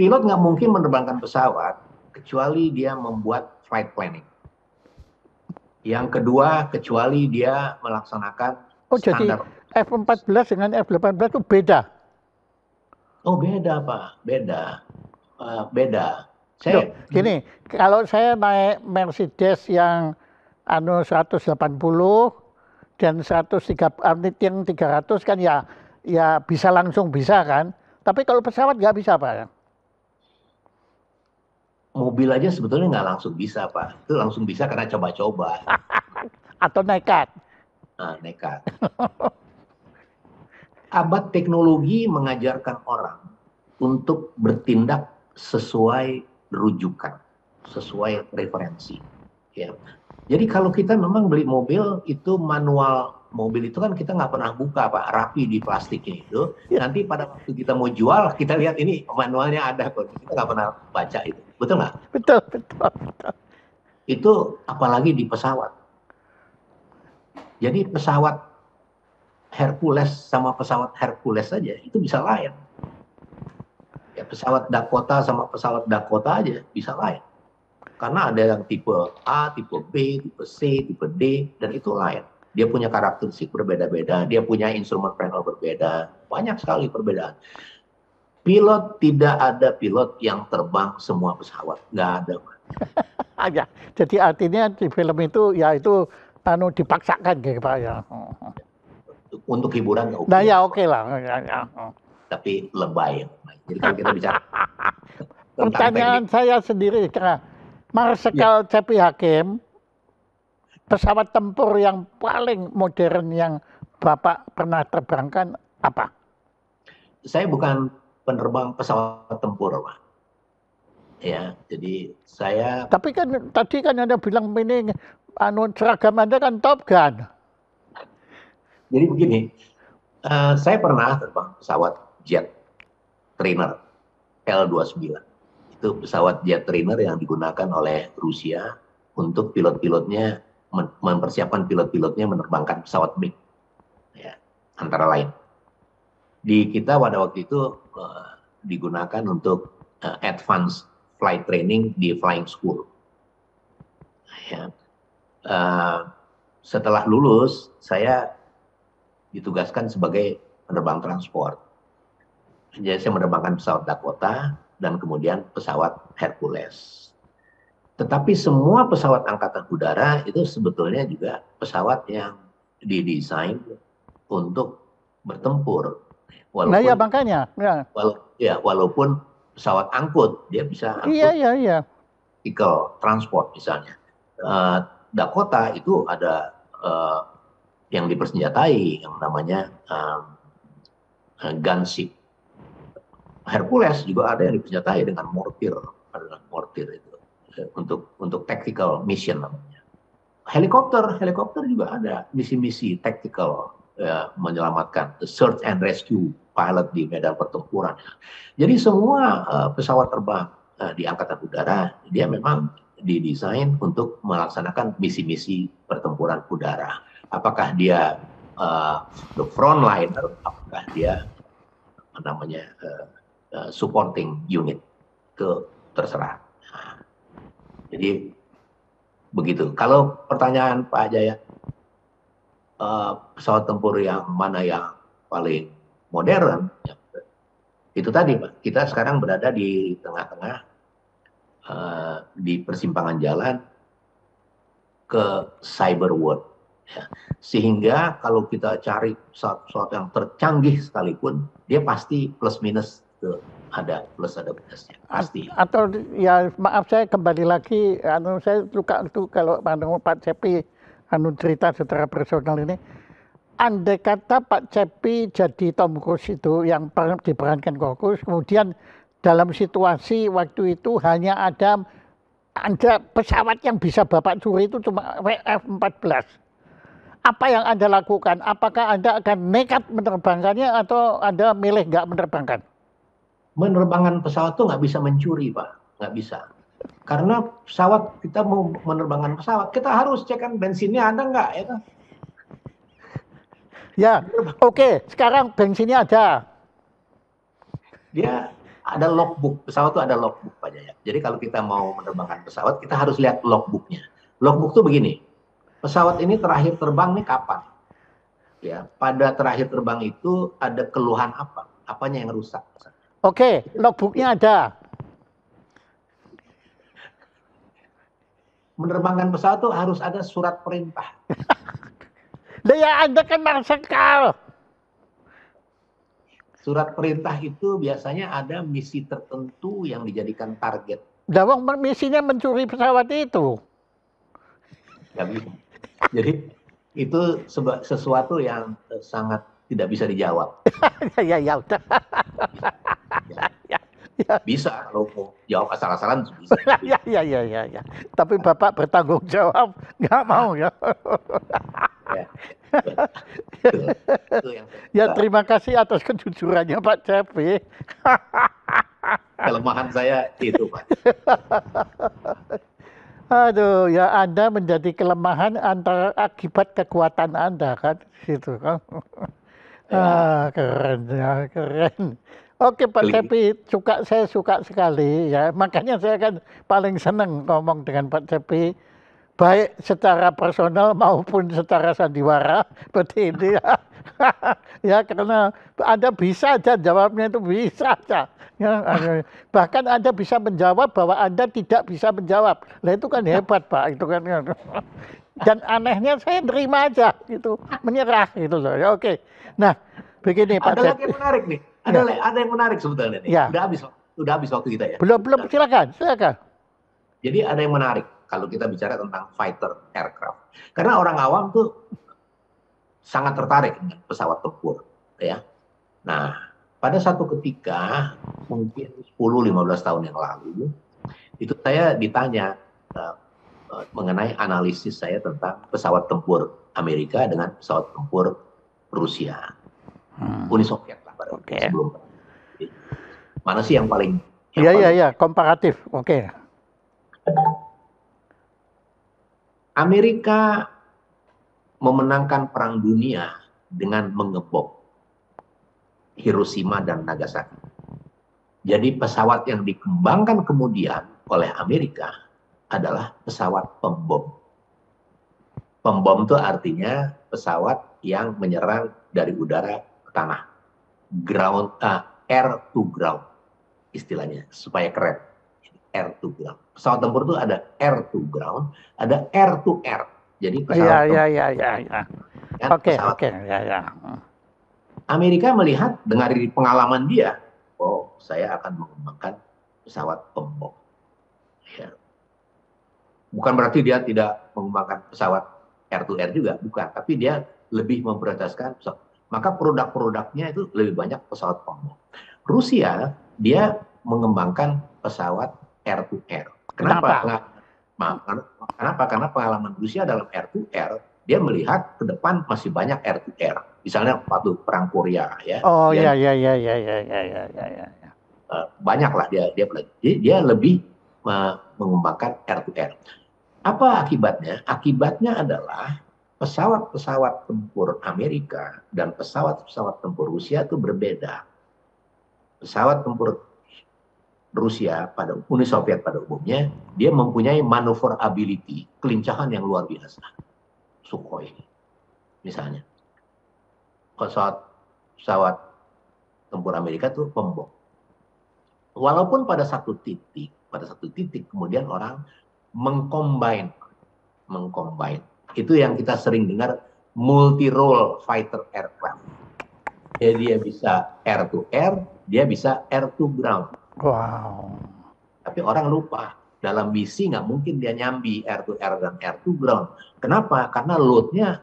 Pilot nggak mungkin menerbangkan pesawat kecuali dia membuat flight planning. Yang kedua, kecuali dia melaksanakan standar. Jadi F-14 dengan F-18 itu beda? Oh beda, Pak. Beda. Beda. Gini, kalau saya naik Mercedes yang 180 dan 130, yang 300 kan ya bisa langsung bisa kan. Tapi kalau pesawat nggak bisa, Pak. Mobil aja sebetulnya nggak langsung bisa, Pak. Itu langsung bisa karena coba-coba. Atau nekat. Nah, nekat. Abad teknologi mengajarkan orang untuk bertindak sesuai rujukan, sesuai referensi. Ya. Jadi kalau kita memang beli mobil, itu manual mobil itu kan kita nggak pernah buka, Pak, rapi di plastiknya itu. Ya. Nanti pada waktu kita mau jual, kita lihat ini manualnya ada kok. Kita nggak pernah baca itu. Betul nggak? Betul, betul, betul. Itu apalagi di pesawat. Jadi pesawat Hercules sama pesawat Hercules saja itu bisa lain. Ya, pesawat Dakota sama pesawat Dakota aja bisa lain. Karena ada yang tipe A, tipe B, tipe C, tipe D, dan itu lain. Dia punya karakteristik berbeda-beda, dia punya instrumen panel berbeda, banyak sekali perbedaan. Pilot, tidak ada pilot yang terbang semua pesawat, nggak ada. Ya, jadi artinya di film itu ya itu dipaksakan gitu Pak ya. Untuk hiburan oke. Nah ya oke lah. Ya. Tapi lebay. Jadi kalau kita bicara pertanyaan saya sendiri, Marsikal C.P. Hakim, pesawat tempur yang paling modern yang Bapak pernah terbangkan apa? Saya bukan penerbang pesawat tempur, Pak. Ya, jadi saya. Tapi kan tadi kan Anda bilang ini seragam Anda kan Top Gun. Jadi begini, saya pernah terbang pesawat jet trainer L-29. Itu pesawat jet trainer yang digunakan oleh Rusia untuk pilot-pilotnya mempersiapkan pilot-pilotnya menerbangkan pesawat MiG, ya, antara lain. Di kita pada waktu itu digunakan untuk advance flight training di flying school. Ya. Setelah lulus, saya ditugaskan sebagai penerbang transport. Jadi saya menerbangkan pesawat Dakota dan kemudian pesawat Hercules. Tetapi semua pesawat angkatan udara itu sebetulnya juga pesawat yang didesain untuk bertempur. Walaupun, nah ya makanya. Ya. Walaupun pesawat angkut, dia bisa angkut. Iya. Transport misalnya. Dakota itu ada yang dipersenjatai yang namanya gunship. Hercules juga ada yang dipersenjatai dengan mortir itu untuk tactical mission namanya. Helikopter juga ada misi-misi tactical, ya, menyelamatkan, search and rescue pilot di medan pertempuran. Jadi semua pesawat terbang di angkatan udara dia memang didesain untuk melaksanakan misi-misi pertempuran udara. Apakah dia the frontliner, apakah dia supporting unit, itu terserah. Nah, jadi begitu. Kalau pertanyaan Pak Jaya, pesawat tempur yang mana yang paling modern, ya, itu tadi Pak. Kita sekarang berada di tengah-tengah, di persimpangan jalan ke cyber world. Ya. Sehingga kalau kita cari pesawat yang tercanggih sekalipun, dia pasti plus minus ada plus ada minusnya pasti. Atau ya maaf saya kembali lagi, saya suka itu kalau Pak Cepi cerita secara personal ini. Andai kata Pak Cepi jadi Tom Cruise itu yang diperankan Tom Cruise, kemudian dalam situasi waktu itu hanya ada Anda pesawat yang bisa Bapak curi itu cuma F-14. Apa yang Anda lakukan? Apakah Anda akan nekat menerbangkannya atau Anda milih nggak menerbangkan? Menerbangkan pesawat tuh nggak bisa mencuri, Pak. Nggak bisa. Karena pesawat, kita mau menerbangkan pesawat, kita harus cek kan bensinnya ada nggak, ya kan? Ya, oke. Sekarang bensinnya ada. Dia ada logbook, pesawat tuh ada logbook, Pak Jaya. Jadi kalau kita mau menerbangkan pesawat, kita harus lihat logbooknya. Logbook tuh begini, pesawat ini terakhir terbang nih kapan? Ya, pada terakhir terbang itu ada keluhan apa? Apanya yang rusak? Oke, logbooknya ada. Menerbangkan pesawat tuh harus ada surat perintah. Lah ya Anda kan marsikal. Surat perintah itu biasanya ada misi tertentu yang dijadikan target. Dawang misinya mencuri pesawat itu. Nggak bisa. Jadi itu sesuatu yang sangat tidak bisa dijawab. Ya udah. Bisa kalau mau jawab asal-asalan bisa. Ya. Tapi Bapak bertanggung jawab, nggak mau ya. Ya. Itu yang Ya terima kasih atas kejujurannya Pak Cepi. kelemahan saya itu, Pak. Aduh, ya Anda menjadi kelemahan antara akibat kekuatan Anda kan, situ kan. Ya. Keren ya, keren. Oke Pak Klik. Cepi, saya suka sekali ya. Makanya saya kan paling seneng ngomong dengan Pak Cepi, baik secara personal maupun secara sandiwara seperti ini ya. Ya karena Anda bisa aja jawabnya itu bisa aja. Ya, bahkan Anda bisa menjawab bahwa Anda tidak bisa menjawab. Nah itu kan hebat Pak, itu kan. Dan anehnya saya terima aja gitu, menyerah gitu loh. Ya oke. Nah, begini Pak Ada lagi Cepi. yang menarik nih. Ada yang menarik sebetulnya nih. Ya. Udah habis waktu kita ya. Belum silakan. Jadi ada yang menarik kalau kita bicara tentang fighter aircraft. Karena orang awam tuh sangat tertarik dengan pesawat tempur, ya. Nah, pada satu ketika mungkin 10-15 tahun yang lalu, itu saya ditanya mengenai analisis saya tentang pesawat tempur Amerika dengan pesawat tempur Rusia. Uni Soviet lah pada waktu sebelum. Mana sih yang paling Iya, komparatif. Oke. Amerika memenangkan perang dunia dengan mengebom Hiroshima dan Nagasaki. Jadi pesawat yang dikembangkan kemudian oleh Amerika adalah pesawat pembom. Pembom itu artinya pesawat yang menyerang dari udara ke tanah. Air to ground istilahnya, supaya keren. Air to ground. Pesawat tempur itu ada air to ground, ada air to air. Jadi pesawat Iya. Oke. Ya. Amerika melihat dengan pengalaman dia, oh saya akan mengembangkan pesawat pembom. Ya. Bukan berarti dia tidak mengembangkan pesawat air to air juga, bukan. Tapi dia lebih memprioritaskan pesawat. Maka produk-produknya itu lebih banyak pesawat pembom. Rusia, dia mengembangkan pesawat air to air. Kenapa? Karena pengalaman Rusia dalam air to air, dia melihat ke depan masih banyak air to air. Misalnya waktu perang Korea, ya. Oh iya. Banyaklah dia jadi dia lebih mengembangkan air to air. Apa akibatnya? Akibatnya adalah pesawat-pesawat tempur Amerika dan pesawat-pesawat tempur Rusia itu berbeda. Pesawat tempur Rusia pada Uni Soviet pada umumnya, dia mempunyai maneuverability, kelincahan yang luar biasa. Sukhoi misalnya. Pesawat tempur Amerika itu pembom. Walaupun pada satu titik kemudian orang mengcombine. Itu yang kita sering dengar multi-role fighter aircraft. Jadi dia bisa air to air, dia bisa air to ground. Wow. Tapi orang lupa, dalam misi nggak mungkin dia nyambi air to air dan air to ground. Kenapa? Karena load-nya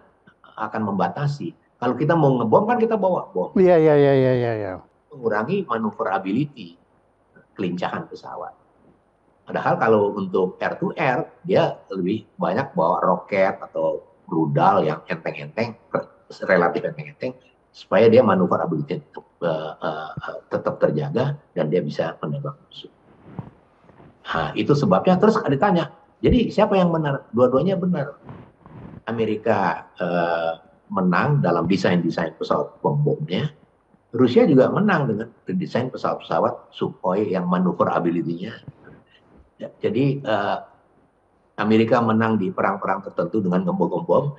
akan membatasi. Kalau kita mau ngebom kan kita bawa bom. Iya. Mengurangi maneuverability, kelincahan pesawat. Padahal kalau untuk air to air, dia lebih banyak bawa roket atau rudal yang enteng-enteng, relatif enteng-enteng, supaya dia maneuverability tetap terjaga dan dia bisa menembak musuh. Nah, itu sebabnya terus ditanya, jadi siapa yang benar? Dua-duanya benar. Amerika menang dalam desain-desain pesawat bom-bomnya. Rusia juga menang dengan desain pesawat-pesawat Sukhoi yang maneuverability-nya. Jadi Amerika menang di perang-perang tertentu dengan gembom-gembom.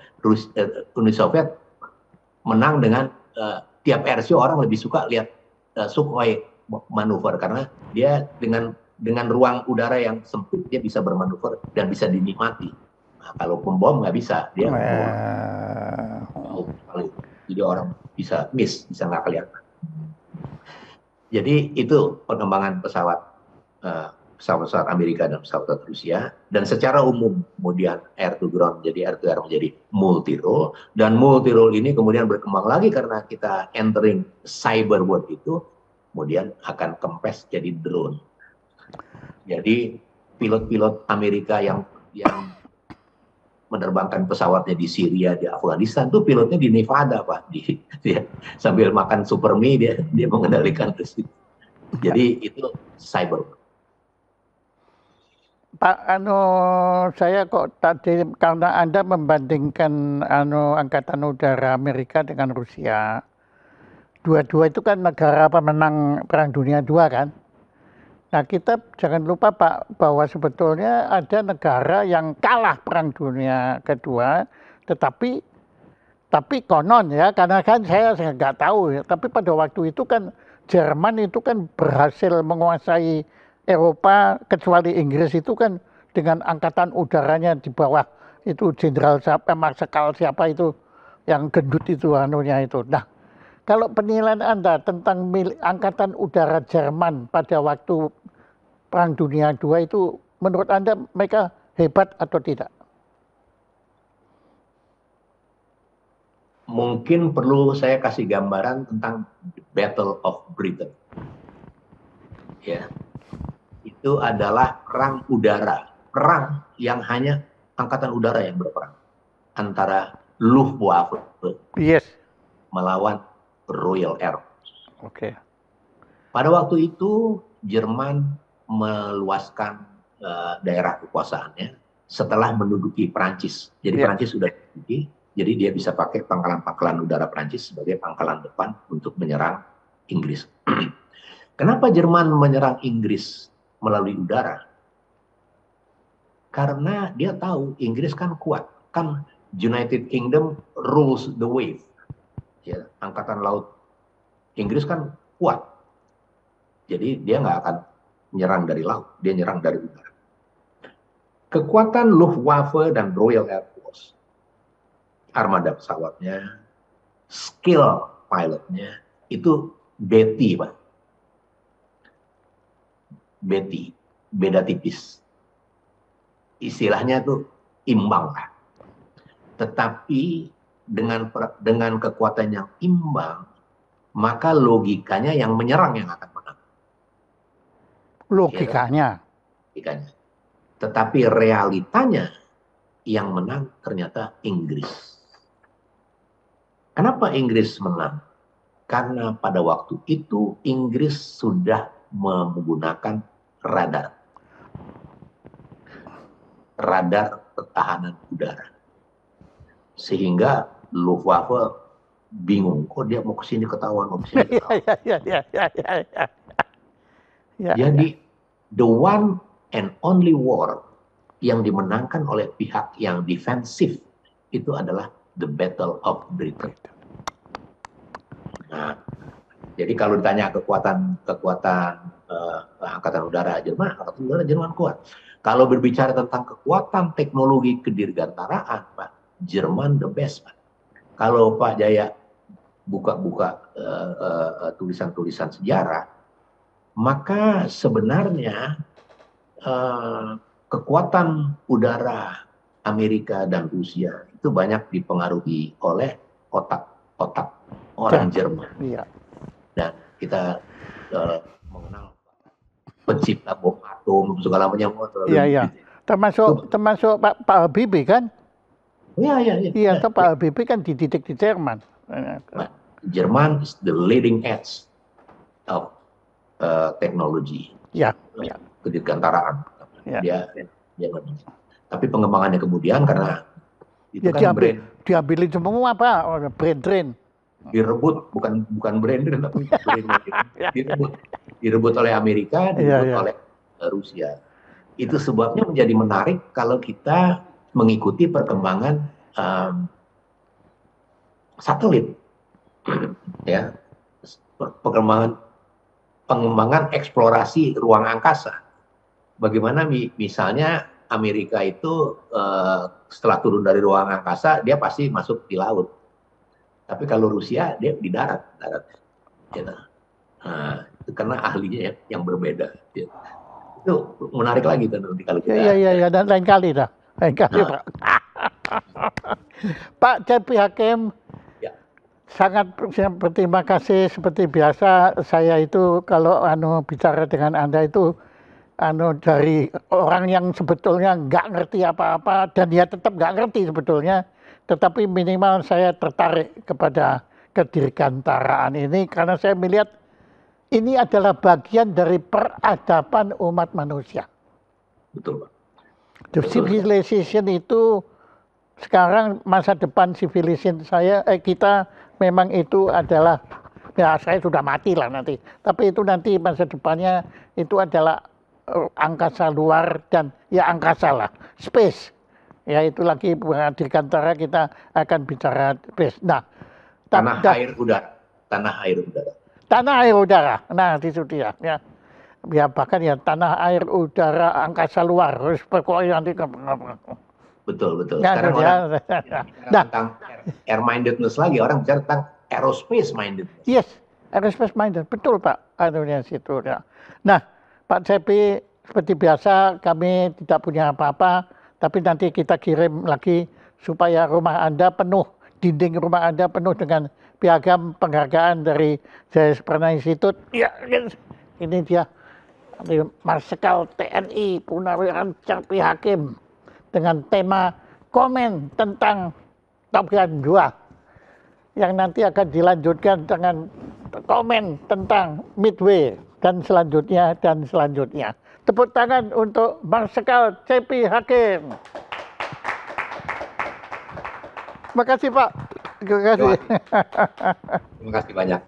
Uni Soviet menang dengan tiap airshow orang lebih suka lihat Sukhoi manuver karena dia dengan ruang udara yang sempit dia bisa bermanuver dan bisa dinikmati. Nah, kalau pembom nggak bisa, dia jadi orang bisa miss, bisa nggak kelihatan. Jadi itu pengembangan pesawat Amerika dan pesawat Rusia, dan secara umum kemudian air to ground jadi air to air menjadi multi role, dan multi role ini kemudian berkembang lagi karena kita entering cyber world itu, kemudian akan kempes jadi drone. Jadi pilot-pilot Amerika yang menerbangkan pesawatnya di Syria, di Afghanistan, tuh pilotnya di Nevada, Pak. Dia sambil makan super mie, dia mengendalikan ke situ. Jadi itu cyber. Pak, saya kok tadi karena Anda membandingkan Angkatan Udara Amerika dengan Rusia. Dua-dua itu kan negara pemenang Perang Dunia II kan. Nah, kita jangan lupa Pak bahwa sebetulnya ada negara yang kalah Perang Dunia Kedua, tetapi konon ya, karena kan saya nggak tahu ya, tapi pada waktu itu kan Jerman itu kan berhasil menguasai Eropa, kecuali Inggris itu kan dengan angkatan udaranya di bawah itu Jenderal siapa, Marsikal siapa itu yang gendut itu anunya itu. Nah, kalau penilaian Anda tentang angkatan udara Jerman pada waktu Perang Dunia II itu, menurut Anda mereka hebat atau tidak? Mungkin perlu saya kasih gambaran tentang Battle of Britain. Ya, itu adalah perang udara, perang yang hanya angkatan udara yang berperang antara Luftwaffe melawan Royal Air Force. Oke. Pada waktu itu Jerman meluaskan daerah kekuasaannya setelah menduduki Prancis. Jadi Prancis sudah menduduki, jadi dia bisa pakai pangkalan-pangkalan udara Prancis sebagai pangkalan depan untuk menyerang Inggris. Kenapa Jerman menyerang Inggris melalui udara? Karena dia tahu Inggris kan kuat, kan United Kingdom rules the wave. Ya, angkatan laut Inggris kan kuat. Jadi dia nggak akan menyerang dari laut, dia nyerang dari udara. Kekuatan Luftwaffe dan Royal Air Force, armada pesawatnya, skill pilotnya, itu Betty, Pak. Betty, beda tipis. Istilahnya tuh imbang, Pak. Tetapi dengan kekuatan yang imbang, maka logikanya yang menyerang yang akan menang. Logikanya. Logikanya. Tetapi realitanya yang menang ternyata Inggris. Kenapa Inggris menang? Karena pada waktu itu Inggris sudah menggunakan radar pertahanan udara. Sehingga Luftwaffe bingung, kok dia mau ke sini ketahuan, mau ke sini ketahuan. Jadi the one and only war yang dimenangkan oleh pihak yang defensif itu adalah the Battle of Britain. Nah, jadi kalau ditanya kekuatan angkatan udara Jerman kuat. Kalau berbicara tentang kekuatan teknologi kedirgantaraan, Pak, Jerman the best, Pak. Kalau Pak Jaya buka-buka tulisan-tulisan sejarah, maka sebenarnya kekuatan udara Amerika dan Rusia itu banyak dipengaruhi oleh otak-otak orang Jerman. Dan kita mengenal pencipta bom atom segala macam. Iya, iya. Termasuk Pak Habibie kan? Iya, iya, iya. Iya, Pak Habibie kan dididik di Jerman. Jerman is the leading edge of teknologi. Ya. Kedirgantaraan. Ya. Dia tapi pengembangannya kemudian karena itu ya, kan diambilin semua Pak, brain drain. Direbut, bukan brain drain, tapi direbut oleh Amerika, direbut oleh Rusia. Itu sebabnya menjadi menarik kalau kita mengikuti perkembangan satelit, ya, pengembangan eksplorasi ruang angkasa. Bagaimana misalnya Amerika itu setelah turun dari ruang angkasa dia pasti masuk di laut. Tapi kalau Rusia dia di darat. Gitu. Nah, itu karena ahlinya yang berbeda. Gitu. Itu menarik lagi nanti kalau kita. Iya, dan lain kali dah. Lain kali, Pak. Pak Cepi Hakim, sangat berterima kasih. Seperti biasa saya itu kalau bicara dengan Anda itu dari orang yang sebetulnya nggak ngerti apa-apa dan dia tetap nggak ngerti sebetulnya, tetapi minimal saya tertarik kepada kedirgantaraan ini karena saya melihat ini adalah bagian dari peradaban umat manusia. Betul, Pak. The civilization itu sekarang masa depan civilization kita memang itu adalah, ya saya sudah mati lah nanti, tapi itu nanti masa depannya itu adalah angkasa luar dan ya angkasa lah, space. Ya itu lagi dirgantara kita akan bicara space. Nah, tanah air udara. Tanah air udara. Nah, itu dia. Ya, bahkan ya tanah air udara angkasa luar. Harus pokoknya nanti. Betul. Sekarang orang tentang air mindedness lagi, orang bicara tentang aerospace mindedness. Yes, aerospace minded. Betul Pak. Anunya situ. Ya. Nah, Pak Cepi, seperti biasa kami tidak punya apa-apa, tapi nanti kita kirim lagi supaya rumah Anda penuh, dinding rumah Anda penuh dengan piagam penghargaan dari Jaya Suprana Institute. Ya, ini dia Marsikal TNI Purnawirawan Cepi Hakim dengan tema komen tentang Top Gun 2 yang nanti akan dilanjutkan dengan komen tentang Midway dan selanjutnya. Tepuk tangan untuk Marsikal Cepi Hakim. Terima kasih Pak. Terima kasih banyak.